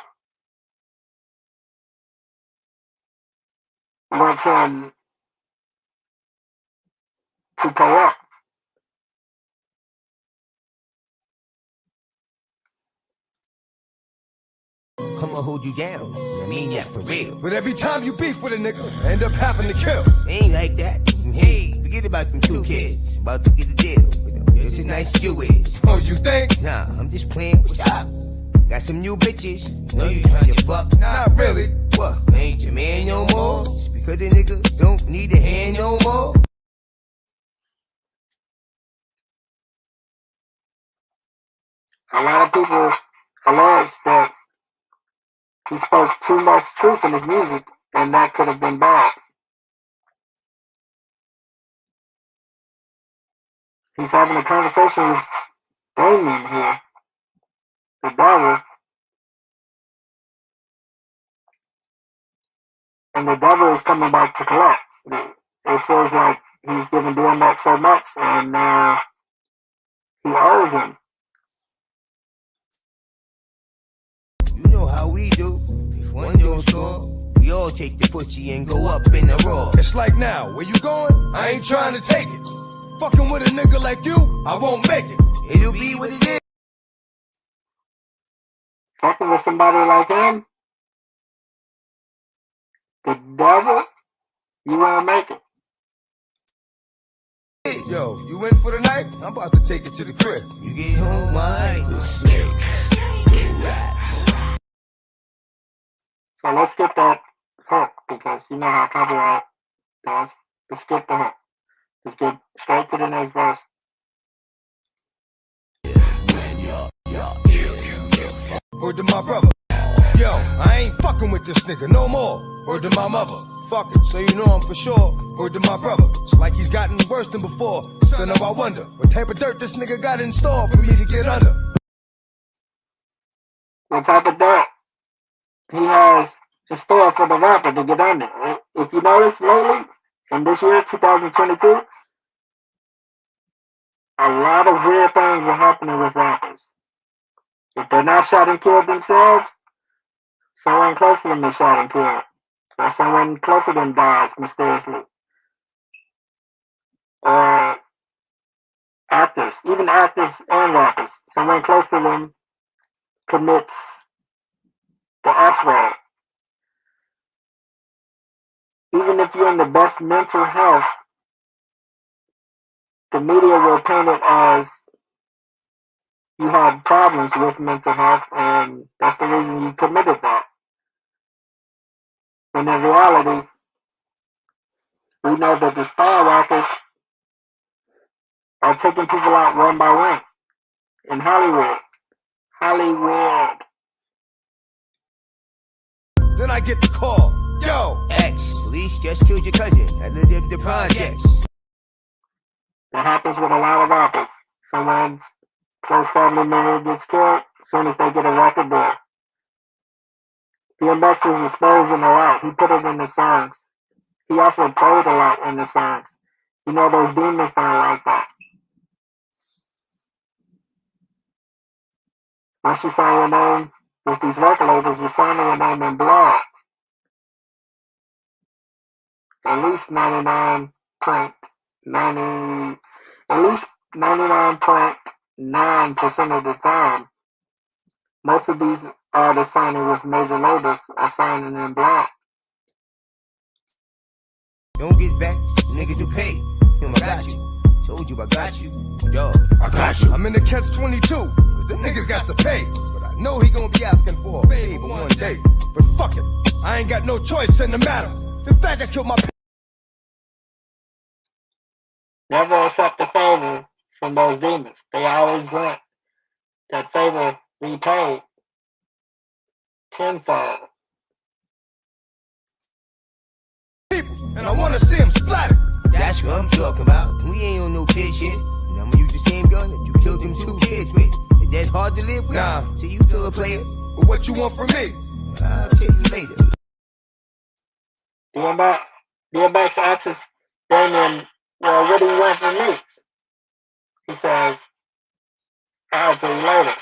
wants him to pay up. I'ma hold you down. I mean that for real. But every time you beef with a nigga, I end up having to kill. Ain't like that. Hey, forget about them two kids. About to get a deal. Just as nice as you is. Oh, you think? Nah, I'm just playing. What's up? Got some new bitches. Know you trying to fuck? Not really. What? Ain't your man no more? Just because a nigga don't need a hand no more? A lot of people allege that he spoke too much truth in his music, and that could have been bad. He's having a conversation with Damien here, the devil, and the devil is coming back to collect. It feels like he's giving DMX so much, and he owes him. You know how we do. If one don't score, we all take the pussy and go up in the raw. It's like now, where you going? I ain't trying to take it. Fucking with a nigga like you, I won't make it. It'll be what it is. Fucking with somebody like him, the devil, you won't make it. Yo, you in for the night? I'm about to take it to the crib. You get home, I the snakes, rats. So let's get that hook, because you know how copyright does. Let's skip the hook. Let's get straight to the next verse. Word to my brother. Yo, I ain't fucking with this nigga no more. Word to my mother. Fuck it, so you know I'm for sure. Word to my brother. It's like he's gotten worse than before. So now I wonder what type of dirt this nigga got in store for me to get under. What type of dirt he has in store for the rapper to get under? If you notice lately, in this year, 2022, a lot of weird things are happening with rappers. If they're not shot and killed themselves, someone close to them is shot and killed. Or someone close to them dies mysteriously. Or actors, even actors and rappers, someone close to them commits the F-word. Even if you're in the best mental health, the media will paint it as you had problems with mental health, and that's the reason you committed that. When in reality, we know that the star rappers are taking people out one by one in Hollywood. Hollywood. Then I get the call. Yo, X, police just killed your cousin at the projects. That happens with a lot of rappers. Someone's close family member gets killed as soon as they get a record deal. DMX was exposing a lot. He put it in the songs. He also prayed a lot in the songs. You know, those demons don't like that. Once you sign your name with these record labels, you're signing your name in blood. At least 99.9% of the time, most of these artists signing with major labels are signing in black. Don't get back, niggas do pay. I got you. Told you I got you. Yo, I got you. I'm in the catch-22, cause the niggas got to pay. But I know he gonna be asking for a favor one day. But fuck it, I ain't got no choice in the matter. In fact, I killed my... Never accept a favor from those demons. They always want that favor repaid tenfold. People, and I wanna see them splattered. That's what I'm talking about. We ain't on no kid shit. And I'm gonna use the same gun that you killed them 2 kids with. Is that hard to live with? Nah. So you still a player? But what you want from me? I'll tell you later. DMX asks Damien, well, what do you want from me? He says, I'll tell you later.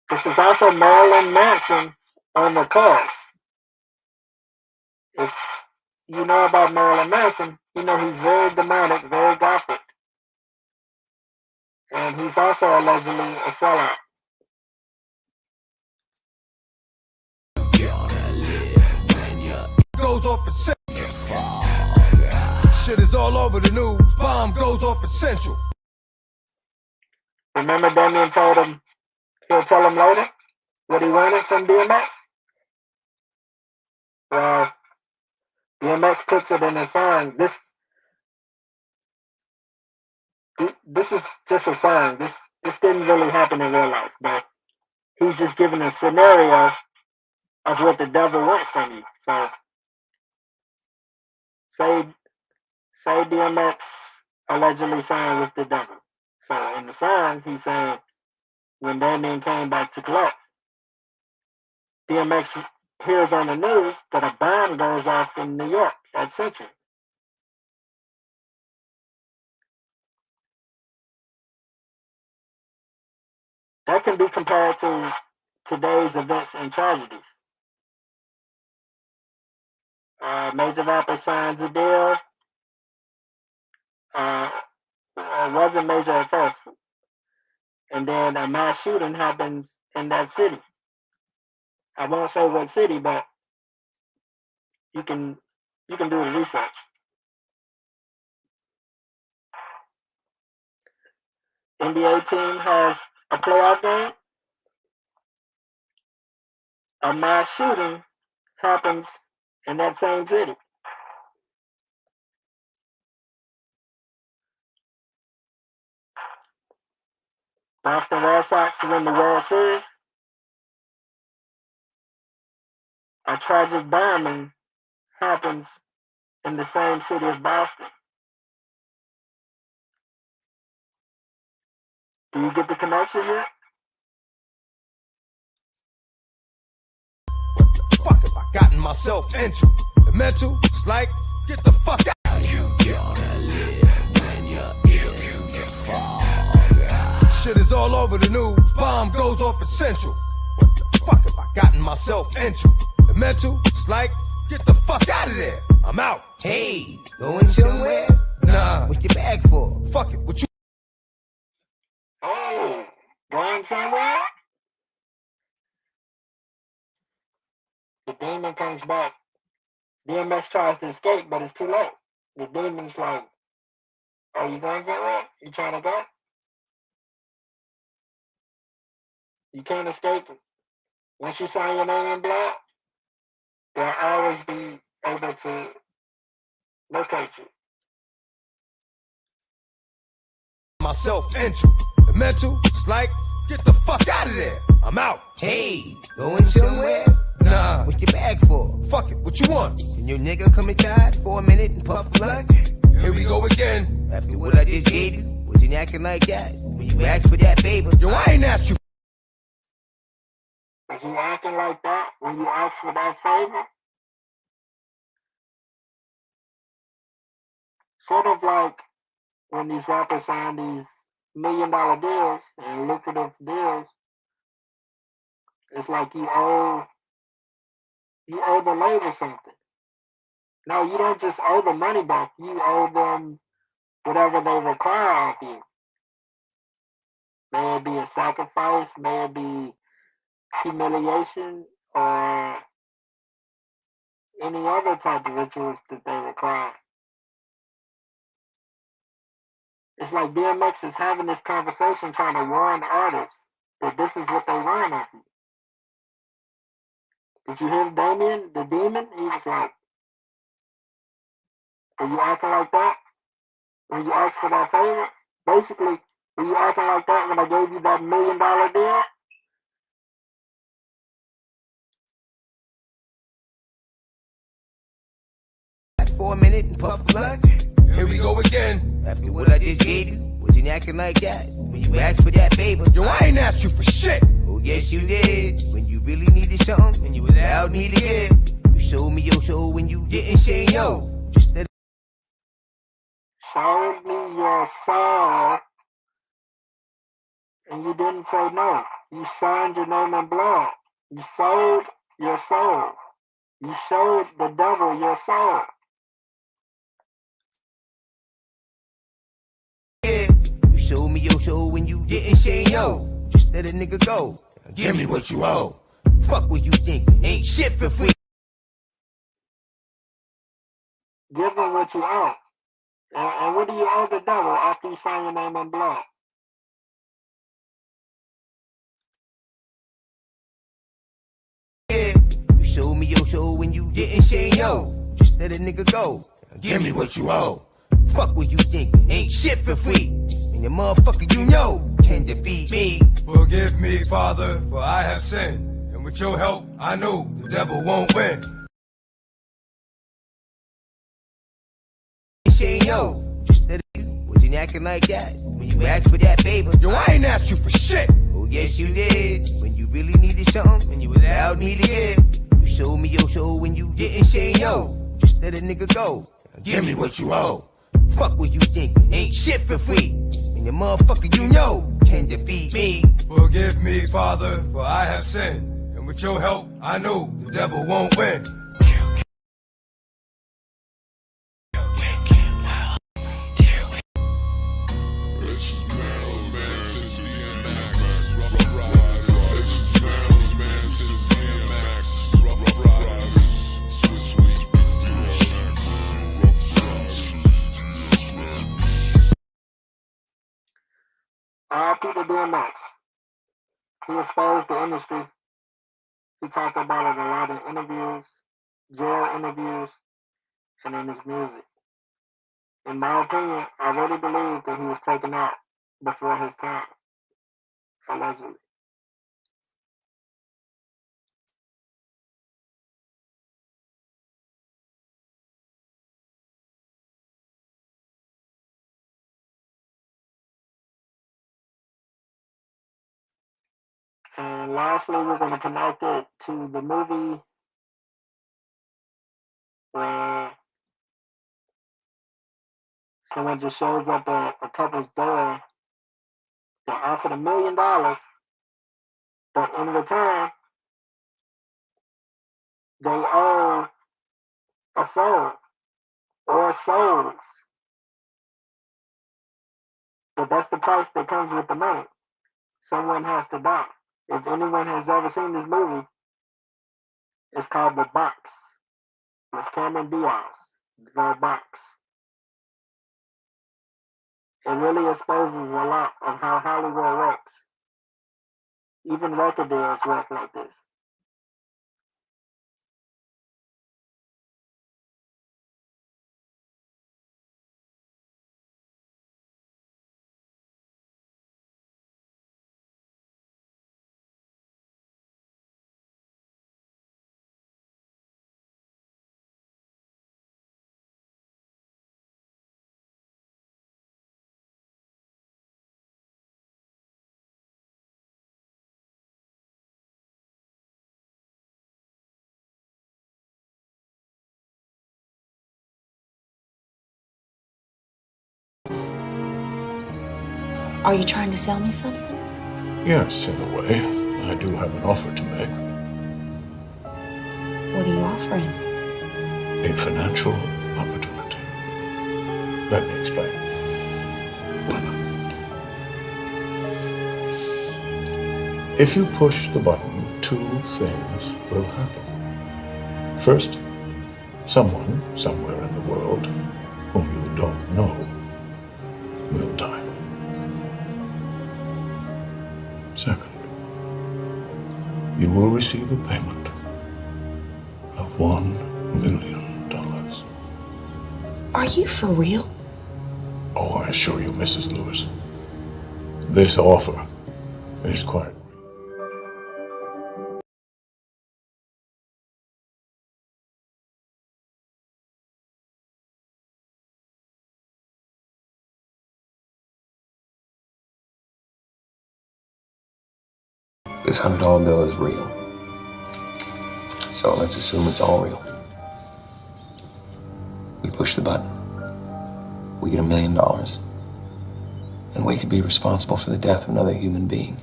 This is also Marilyn Manson on the chorus. If you know about Marilyn Manson, you know he's very demonic, very gothic. And he's also allegedly a sellout. Goes off at Central. Shit is all over the news. Bomb goes off at Central. Remember Damien told him he'll tell him later what he wanted from DMX? Well, DMX puts it in his song. This is just a song. This didn't really happen in real life, but he's just giving a scenario of what the devil wants from you. So, say DMX allegedly signed with the devil. So in the song, he's saying when Damien came back to collect, DMX hears on the news that a bomb goes off in New York at Central. That can be compared to today's events and tragedies. Major rapper signs a deal. It wasn't major at first. And then a mass shooting happens in that city. I won't say what city, but you can do the research. NBA team has a playoff game. A mass shooting happens in that same city. Boston Red Sox win the World Series. A tragic bombing happens in the same city of Boston. Do you get the connection here? Fuck have I gotten myself into? The mental, it's like, get the fuck out. Shit is all over the news. Bomb goes off at Central. What the fuck have I gotten myself into? The mental, it's like, get the fuck out of there. I'm out. Hey, going somewhere? Nah. What's your bag for? Fuck it, what you? Oh, going somewhere? The demon comes back. DMX tries to escape, but it's too late. The demon's like, "Are you going somewhere? You trying to go? You can't escape it. Once you sign your name in blood, they'll always be able to locate you." Myself into the mental, it's like, get the fuck out of there. I'm out. Hey, going somewhere? Nah. What's your bag for? Fuck it, what you want? Can your nigga come inside for a minute and puff blunt? Here we go again. After what I just gave you, wasn't acting like that when you asked for that favor. Yo, I ain't asked you. Was you acting like that when you asked for that favor? Sort of like when these rappers sign these $1 million deals and lucrative deals. It's like you owe the label something. No, you don't just owe the money back. You owe them whatever they require of you. May it be a sacrifice, may it be humiliation, or any other type of rituals that they require. It's like DMX is having this conversation trying to warn artists that this is what they want of you. Did you hear Damien, the demon? He was like, "Were you acting like that when you asked for that favor? Basically, were you acting like that when I gave you that $1 million deal?" For a minute and puff blunt? Here we go again. After what I just gave you, wasn't acting like that when you asked for that favor. Yo, I ain't asked you for shit. Oh, yes, you did. When you really needed something and you allowed me to give. You showed me your soul when you didn't say no. Just let Showed me your soul, and you didn't say no. You signed your name in blood. You sold your soul. You showed the devil your soul. You showed me your soul when you didn't say no. Just let a nigga go. Give me what you owe. Fuck what you thinking. Ain't shit for free. Give him what you owe. And what do you owe the devil after you sign your name in blood? You showed me your soul when you didn't say no. Just let a nigga go. Give me what you owe. Fuck what you thinking. Ain't shit for free. And the motherfucker you know can defeat me. Forgive me, Father, for I have sinned. And with your help, I know the devil won't win. Say yo, just let it wasn't acting like that when you asked for that favor. Yo, I ain't asked you for shit. Oh yes you did. When you really needed something and you allowed me to give. You showed me your show when you didn't say yo. Just let a nigga go. Give me what you owe. Fuck what you think, ain't shit for free. And the motherfucker you know can defeat me. Forgive me, Father, for I have sinned. And with your help, I know the devil won't win. R.I.P. to DMX. He exposed the industry. He talked about it a lot in interviews, jail interviews, and in his music. In my opinion, I really believe that he was taken out before his time, allegedly. And lastly, we're going to connect it to the movie where someone just shows up at a couple's door. They're offered $1 million, but in return, they owe a soul or souls. But that's the price that comes with the money. Someone has to die. If anyone has ever seen this movie, it's called The Box with Cameron Diaz. The Box. It really exposes a lot of how Hollywood works. Even record deals work like this. Are you trying to sell me something? Yes, in a way. I do have an offer to make. What are you offering? A financial opportunity. Let me explain. If you push the button, two things will happen. First, someone somewhere in the world whom you don't know will die. Second, you will receive a payment of $1 million. Are you for real? Oh, I assure you, Mrs. Lewis, this offer is quite real. This $100 bill is real. So let's assume it's all real. We push the button. We get $1 million. And we could be responsible for the death of another human being.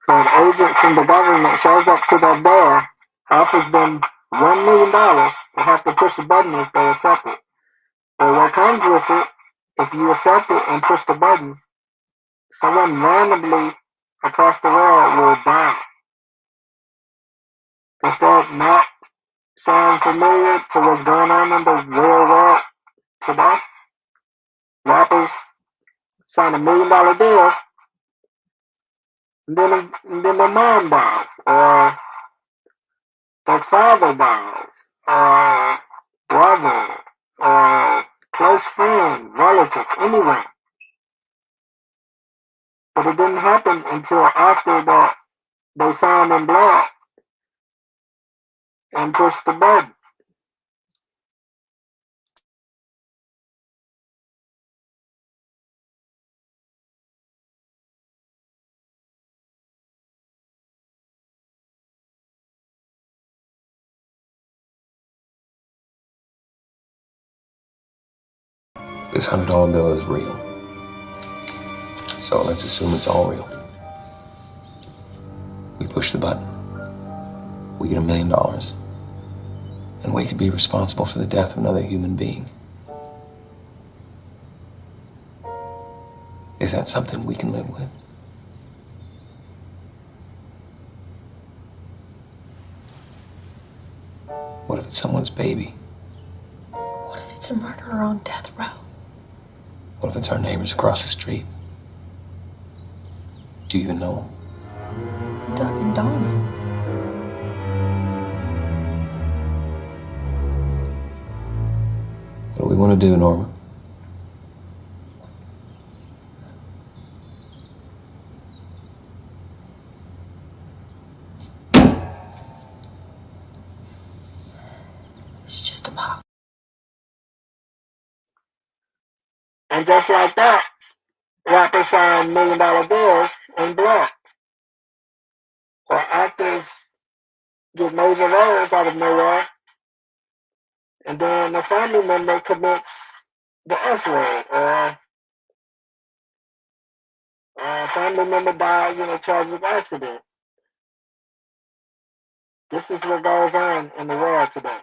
So an agent from the government shows up to their door, offers them $1 million. They have to push the button if they accept it. But what comes with it, if you accept it and push the button, someone randomly across the world will die. Does that not sound familiar to what's going on in the real world today? Rappers sign $1 million deal, and then their mom dies, or their father dies, or brother, or close friend, relative, anyone. But it didn't happen until after that they signed in blood and pushed the button. This $100 bill is real. So let's assume it's all real. We push the button. We get $1 million. And we could be responsible for the death of another human being. Is that something we can live with? What if it's someone's baby? What if it's a murderer on death row? What if it's our neighbors across the street? Do you even know them? Doug and Donna. What do we want to do, Norma? It's just a box. And just like that, rappers sign $1 million bills in blood. Or actors get major roles out of nowhere, and then a family member commits the F word, or a family member dies in a tragic accident. This is what goes on in the world today.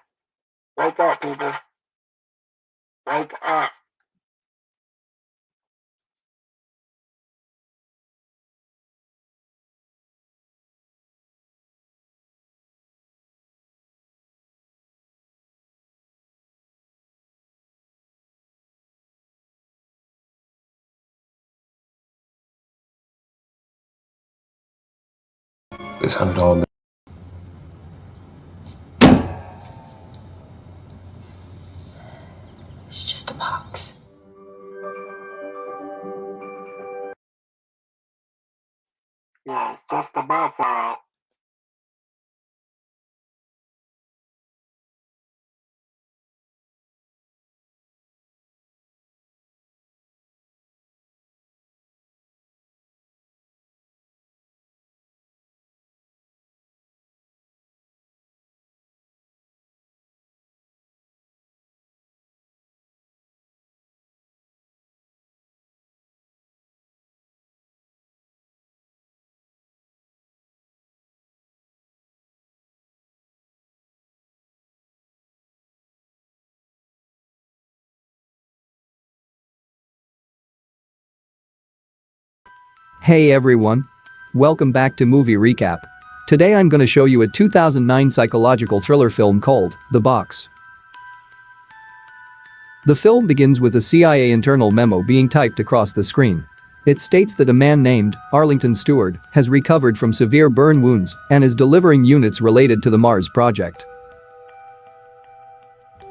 Wake up, people. Wake up. This $100 bill. It's just a box. Yeah, it's just a box, alright. Hey everyone. Welcome back to Movie Recap. Today I'm gonna show you a 2009 psychological thriller film called The Box. The film begins with a CIA internal memo being typed across the screen. It states that a man named Arlington Stewart has recovered from severe burn wounds and is delivering units related to the Mars project.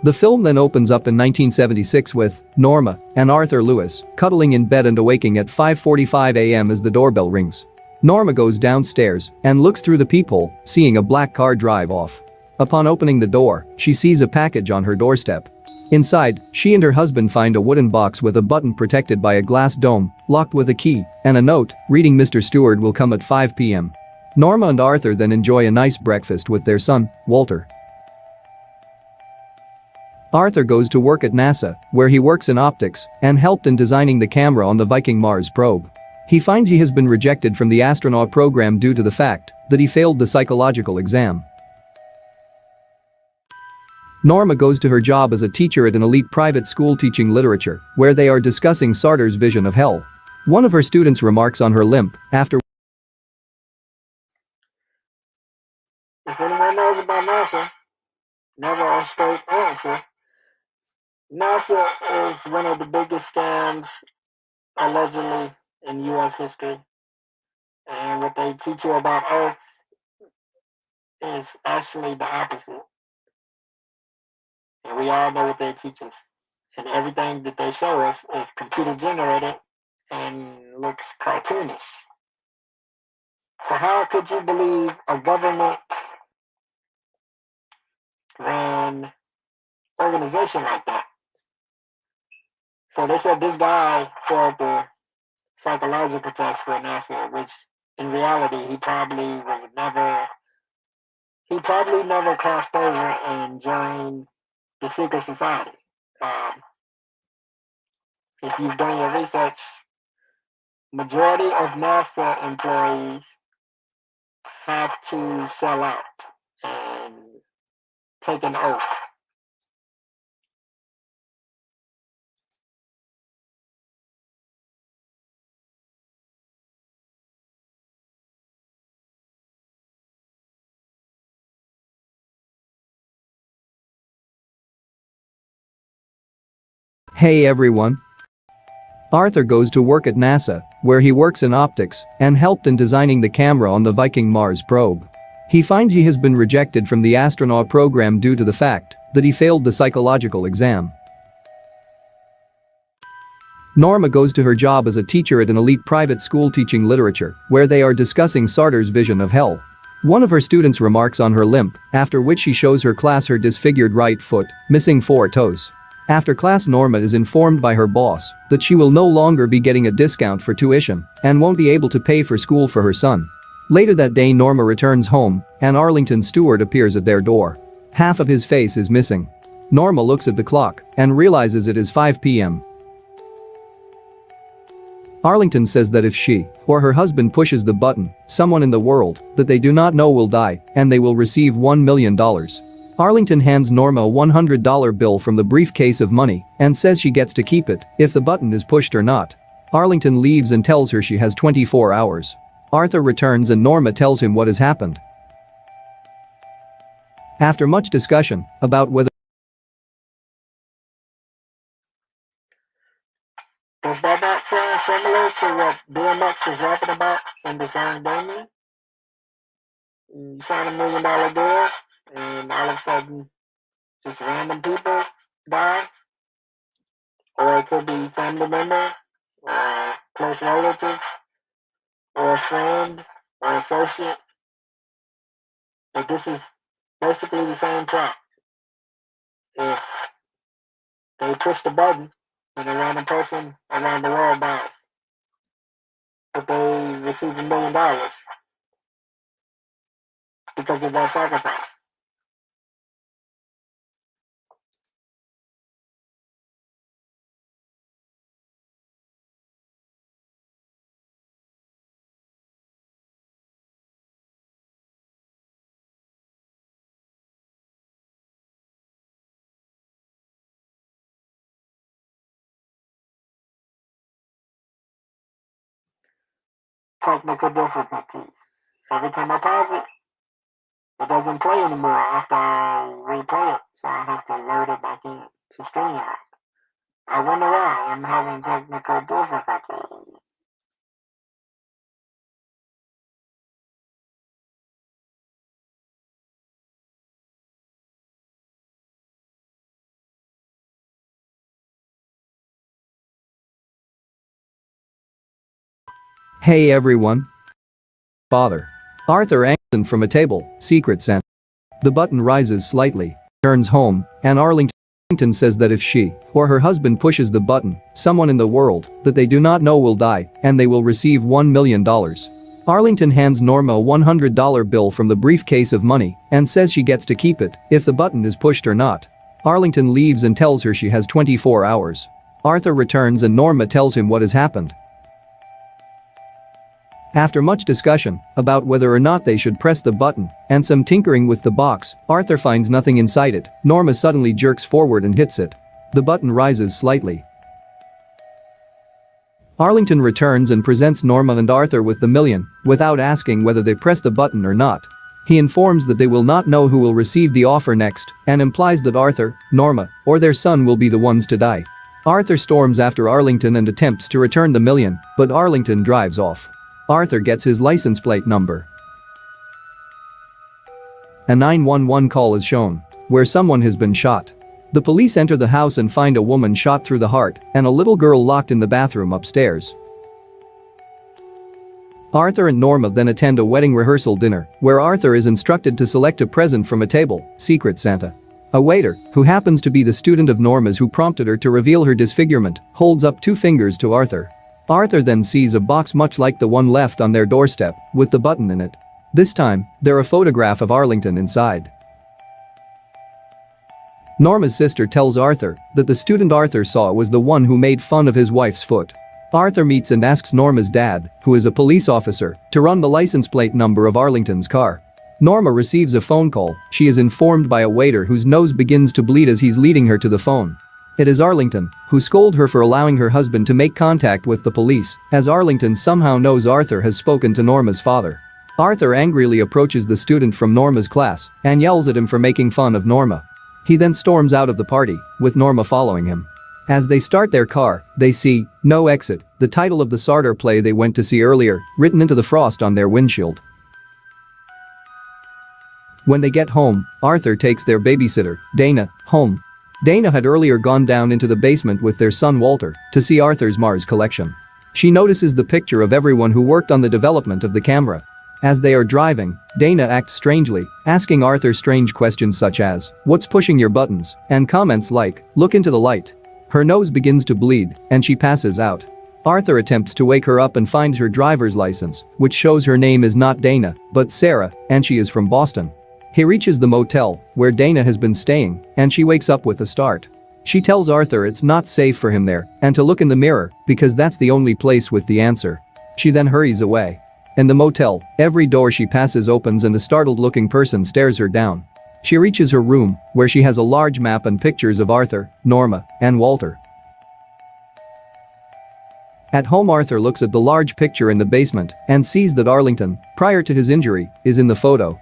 The film then opens up in 1976 with Norma and Arthur Lewis cuddling in bed and awaking at 5:45 a.m. as the doorbell rings. Norma goes downstairs and looks through the peephole, seeing a black car drive off. Upon opening the door, she sees a package on her doorstep. Inside, she and her husband find a wooden box with a button protected by a glass dome, locked with a key, and a note reading Mr. Stewart will come at 5 p.m. Norma and Arthur then enjoy a nice breakfast with their son, Walter. Arthur goes to work at NASA, where he works in optics and helped in designing the camera on the Viking Mars probe. He finds he has been rejected from the astronaut program due to the fact that he failed the psychological exam. Norma goes to her job as a teacher at an elite private school teaching literature, where they are discussing Sartre's vision of hell. One of her students remarks on her limp after. If anyone knows about NASA, never a straight answer. NASA is one of the biggest scams allegedly in U.S. history. And what they teach you about Earth is actually the opposite. And we all know what they teach us. and everything that they show us is computer generated and looks cartoonish. So how could you believe a government ran organization like that? So they said this guy failed the psychological test for NASA, which in reality he probably never crossed over and joined the secret society. If you've done your research, majority of NASA employees have to sell out and take an oath. Hey everyone. Arthur goes to work at NASA, where he works in optics and helped in designing the camera on the Viking Mars probe. He finds he has been rejected from the astronaut program due to the fact that he failed the psychological exam. Norma goes to her job as a teacher at an elite private school teaching literature, where they are discussing Sartre's vision of hell. One of her students remarks on her limp, after which she shows her class her disfigured right foot, missing 4 toes. After class, Norma is informed by her boss that she will no longer be getting a discount for tuition and won't be able to pay for school for her son. Later that day, Norma returns home and Arlington Stewart appears at their door. Half of his face is missing. Norma looks at the clock and realizes it is 5 p.m. Arlington says that if she or her husband pushes the button, someone in the world that they do not know will die and they will receive $1 million. Arlington hands Norma a $100 bill from the briefcase of money and says she gets to keep it if the button is pushed or not. Arlington leaves and tells her she has 24 hours. Arthur returns and Norma tells him what has happened. After much discussion about whether Does that not sound similar to what DMX was rapping about in the song Damien? You sign $1 million deal, and all of a sudden, just random people die. Or it could be family member, or close relative, or a friend, or associate. But this is basically the same plot. If they push the button, and a random person around the world dies, but they receive $1 million because of their sacrifice. Technical difficulties. Every time I pause it, it doesn't play anymore after I replay it, so I have to load it back in to StreamYard. I wonder why I'm having technical difficulties. Hey everyone. Father. Arthur Angton from a table, secrets and the button rises slightly, turns home, and Arlington says that if she or her husband pushes the button, someone in the world that they do not know will die and they will receive $1 million. Arlington hands Norma a $100 bill from the briefcase of money and says she gets to keep it if the button is pushed or not. Arlington leaves and tells her she has 24 hours. Arthur returns and Norma tells him what has happened. After much discussion about whether or not they should press the button and some tinkering with the box, Arthur finds nothing inside it. Norma suddenly jerks forward and hits it. The button rises slightly. Arlington returns and presents Norma and Arthur with the million without asking whether they press the button or not. He informs that they will not know who will receive the offer next and implies that Arthur, Norma, or their son will be the ones to die. Arthur storms after Arlington and attempts to return the million, but Arlington drives off. Arthur gets his license plate number. A 911 call is shown, where someone has been shot. The police enter the house and find a woman shot through the heart and a little girl locked in the bathroom upstairs. Arthur and Norma then attend a wedding rehearsal dinner where Arthur is instructed to select a present from a table, Secret Santa. A waiter, who happens to be the student of Norma's who prompted her to reveal her disfigurement, holds up 2 fingers to Arthur. Arthur then sees a box much like the one left on their doorstep, with the button in it. This time, there's a photograph of Arlington inside. Norma's sister tells Arthur that the student Arthur saw was the one who made fun of his wife's foot. Arthur meets and asks Norma's dad, who is a police officer, to run the license plate number of Arlington's car. Norma receives a phone call. She is informed by a waiter whose nose begins to bleed as he's leading her to the phone. It is Arlington, who scolds her for allowing her husband to make contact with the police, as Arlington somehow knows Arthur has spoken to Norma's father. Arthur angrily approaches the student from Norma's class and yells at him for making fun of Norma. He then storms out of the party, with Norma following him. As they start their car, they see "No Exit," the title of the Sartre play they went to see earlier, written into the frost on their windshield. When they get home, Arthur takes their babysitter, Dana, home. Dana had earlier gone down into the basement with their son Walter to see Arthur's Mars collection. She notices the picture of everyone who worked on the development of the camera. As they are driving, Dana acts strangely, asking Arthur strange questions such as, "What's pushing your buttons?" and comments like, "Look into the light." Her nose begins to bleed, and she passes out. Arthur attempts to wake her up and finds her driver's license, which shows her name is not Dana, but Sarah, and she is from Boston. He reaches the motel, where Dana has been staying, and she wakes up with a start. She tells Arthur it's not safe for him there, and to look in the mirror, because that's the only place with the answer. She then hurries away. In the motel, every door she passes opens and a startled-looking person stares her down. She reaches her room, where she has a large map and pictures of Arthur, Norma, and Walter. At home, Arthur looks at the large picture in the basement and sees that Arlington, prior to his injury, is in the photo.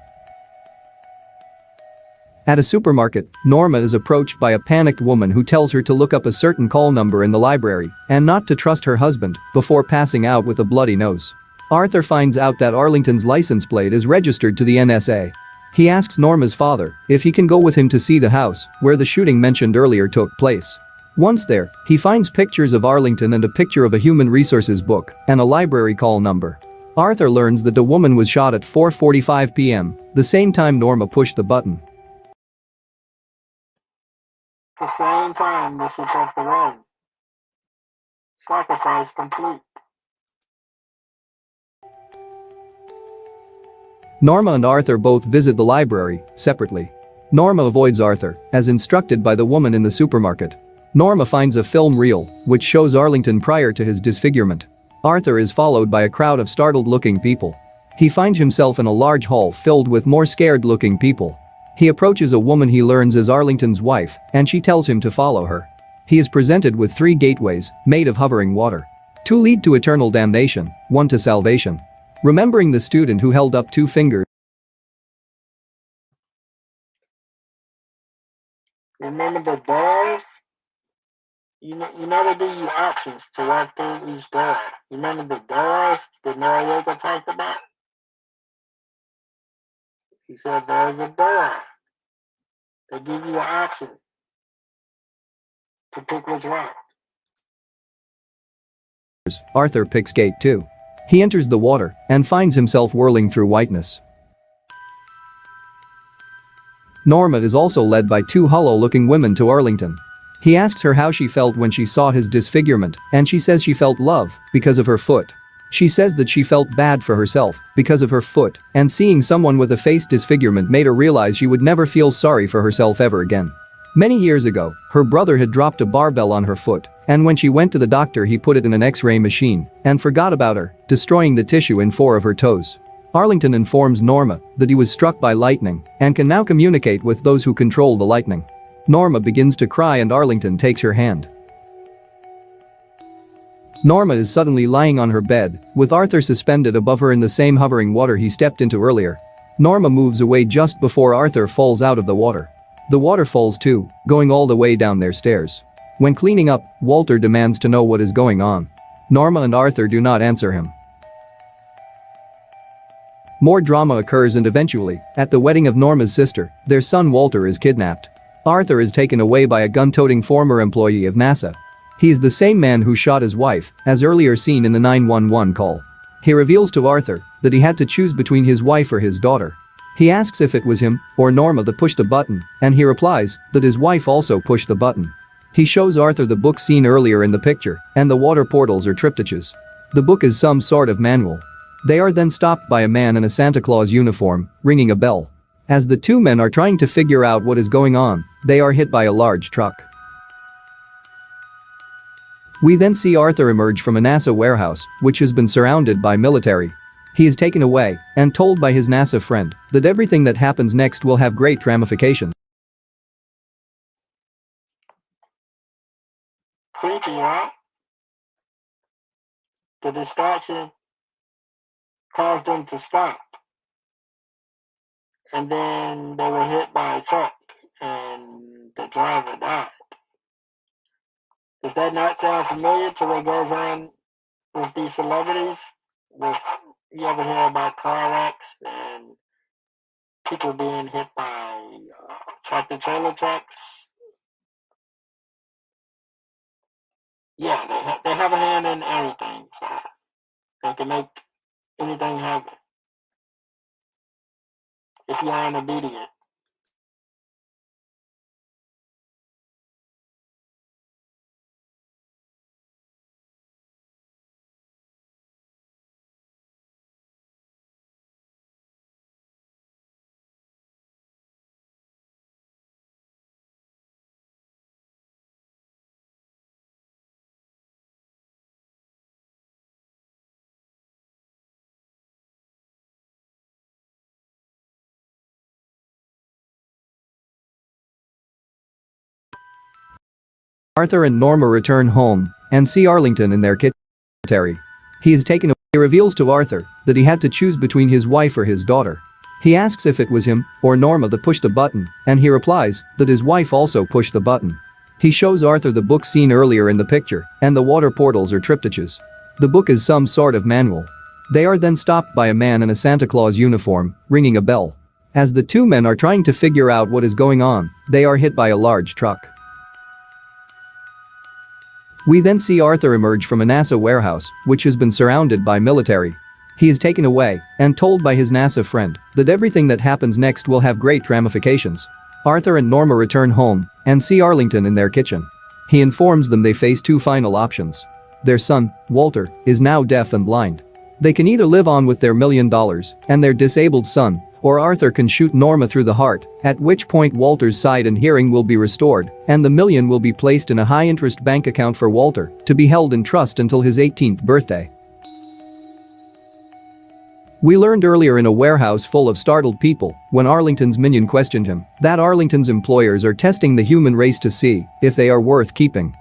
At a supermarket, Norma is approached by a panicked woman who tells her to look up a certain call number in the library and not to trust her husband before passing out with a bloody nose. Arthur finds out that Arlington's license plate is registered to the NSA. He asks Norma's father if he can go with him to see the house where the shooting mentioned earlier took place. Once there, he finds pictures of Arlington and a picture of a human resources book and a library call number. Arthur learns that the woman was shot at 4:45 p.m., the same time Norma pushed the button. The same time that she pressed the button. Sacrifice complete. Norma and Arthur both visit the library, separately. Norma avoids Arthur, as instructed by the woman in the supermarket. Norma finds a film reel, which shows Arlington prior to his disfigurement. Arthur is followed by a crowd of startled-looking people. He finds himself in a large hall filled with more scared-looking people. He approaches a woman he learns is Arlington's wife, and she tells him to follow her. He is presented with 3 gateways, made of hovering water. 2 lead to eternal damnation, 1 to salvation. Remembering the student who held up 2 fingers. Remember the doors? You know they give you options to walk through each door. You remember the doors that Noriega talked about? He said there's a door. They give you an option to pick which one. Arthur picks gate 2. He enters the water and finds himself whirling through whiteness. Norma is also led by 2 hollow-looking women to Arlington. He asks her how she felt when she saw his disfigurement, and she says she felt love because of her foot. She says that she felt bad for herself because of her foot, and seeing someone with a face disfigurement made her realize she would never feel sorry for herself ever again. Many years ago, her brother had dropped a barbell on her foot, and when she went to the doctor he put it in an X-ray machine and forgot about her, destroying the tissue in 4 of her toes. Arlington informs Norma that he was struck by lightning and can now communicate with those who control the lightning. Norma begins to cry and Arlington takes her hand. Norma is suddenly lying on her bed, with Arthur suspended above her in the same hovering water he stepped into earlier. Norma moves away just before Arthur falls out of the water. The water falls too, going all the way down their stairs. When cleaning up, Walter demands to know what is going on. Norma and Arthur do not answer him. More drama occurs and eventually, at the wedding of Norma's sister, their son Walter is kidnapped. Arthur is taken away by a gun-toting former employee of NASA. He is the same man who shot his wife, as earlier seen in the 911 call. He reveals to Arthur that he had to choose between his wife or his daughter. He asks if it was him or Norma that pushed the button, and he replies that his wife also pushed the button. He shows Arthur the book seen earlier in the picture, and the water portals are triptychs. The book is some sort of manual. They are then stopped by a man in a Santa Claus uniform, ringing a bell. As the two men are trying to figure out what is going on, they are hit by a large truck. We then see Arthur emerge from a NASA warehouse, which has been surrounded by military. He is taken away and told by his NASA friend that everything that happens next will have great ramifications. Creepy, right? The distraction caused them to stop. And then they were hit by a truck and the driver died. Does that not sound familiar to what goes on with these celebrities? You ever hear about car wrecks and people being hit by tractor trailer trucks? Yeah, they have a hand in everything, so they can make anything happen if you aren't obedient. Arthur and Norma return home and see Arlington in their kitchen. He is taken away. He reveals to Arthur that he had to choose between his wife or his daughter. He asks if it was him or Norma that pushed the button, and he replies that his wife also pushed the button. He shows Arthur the book seen earlier in the picture, and the water portals are triptychs. The book is some sort of manual. They are then stopped by a man in a Santa Claus uniform, ringing a bell. As the two men are trying to figure out what is going on, they are hit by a large truck. We then see Arthur emerge from a NASA warehouse, which has been surrounded by military. He is taken away and told by his NASA friend that everything that happens next will have great ramifications. Arthur and Norma return home and see Arlington in their kitchen. He informs them they face two final options. Their son, Walter, is now deaf and blind. They can either live on with their $1 million and their disabled son, or Arthur can shoot Norma through the heart, at which point Walter's sight and hearing will be restored, and the $1 million will be placed in a high-interest bank account for Walter, to be held in trust until his 18th birthday. We learned earlier in a warehouse full of startled people, when Arlington's minion questioned him, that Arlington's employers are testing the human race to see if they are worth keeping.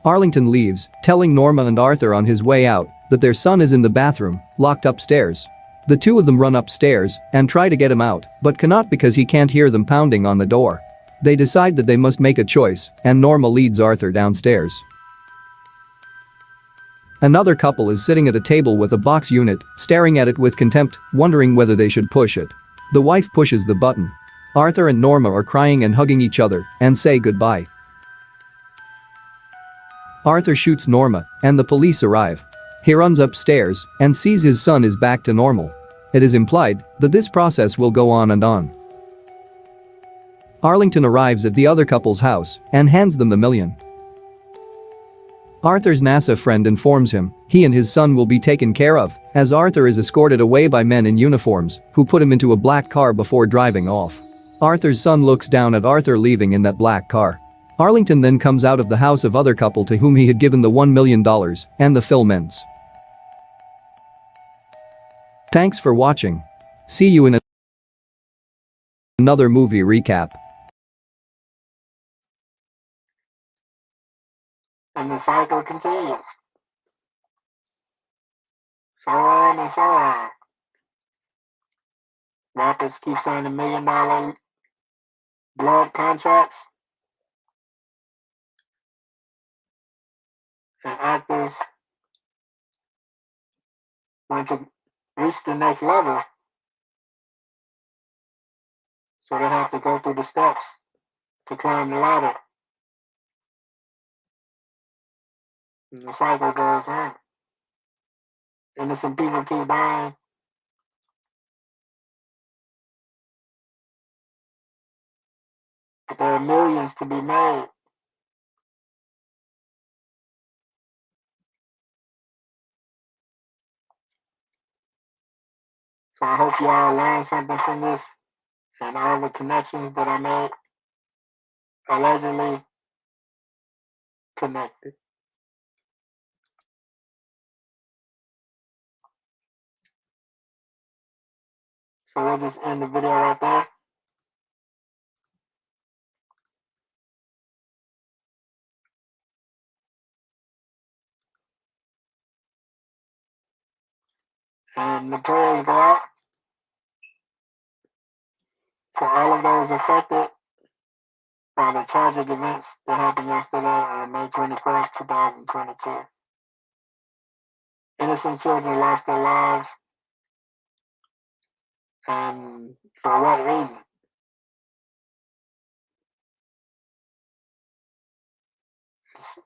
Arlington leaves, telling Norma and Arthur on his way out that their son is in the bathroom, locked upstairs. The two of them run upstairs and try to get him out, but cannot because he can't hear them pounding on the door. They decide that they must make a choice, and Norma leads Arthur downstairs. Another couple is sitting at a table with a box unit, staring at it with contempt, wondering whether they should push it. The wife pushes the button. Arthur and Norma are crying and hugging each other and say goodbye. Arthur shoots Norma, and the police arrive. He runs upstairs and sees his son is back to normal. It is implied that this process will go on and on. Arlington arrives at the other couple's house and hands them the $1 million. Arthur's NASA friend informs him he and his son will be taken care of, as Arthur is escorted away by men in uniforms who put him into a black car before driving off. Arthur's son looks down at Arthur leaving in that black car. Arlington then comes out of the house of other couple to whom he had given the $1 million, and the film ends. Thanks for watching. See you in another movie recap. And the cycle continues. So on and so on. Rappers keep signing $1 million blood contracts. And actors want to reach the next level. So they have to go through the steps to climb the ladder. And the cycle goes on. Innocent people keep dying. But there are millions to be made. So I hope y'all learned something from this and all the connections that I made, allegedly connected. So we'll just end the video right there. And the prayers go out to all of those affected by the tragic events that happened yesterday on May 24th, 2022. Innocent children lost their lives, and for what reason?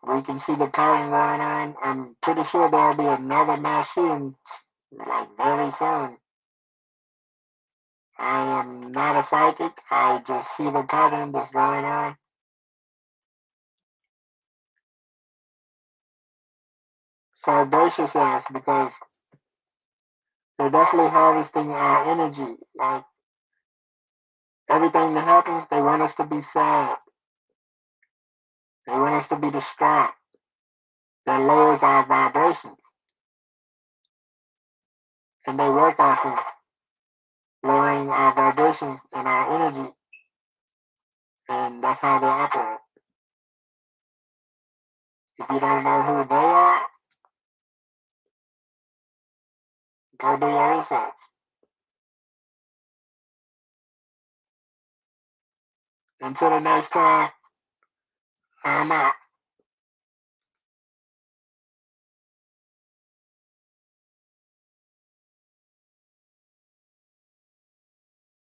We can see the pattern going on. I'm pretty sure there'll be another mass shooting like very soon. I am not a psychic. I just see the pattern that's going on. So brace yourselves because they're definitely harvesting our energy. Like everything that happens, they want us to be sad. They want us to be distraught. That lowers our vibrations. And they work off of lowering our vibrations and our energy. And that's how they operate. If you don't know who they are, go do your research. Until the next time, I'm out.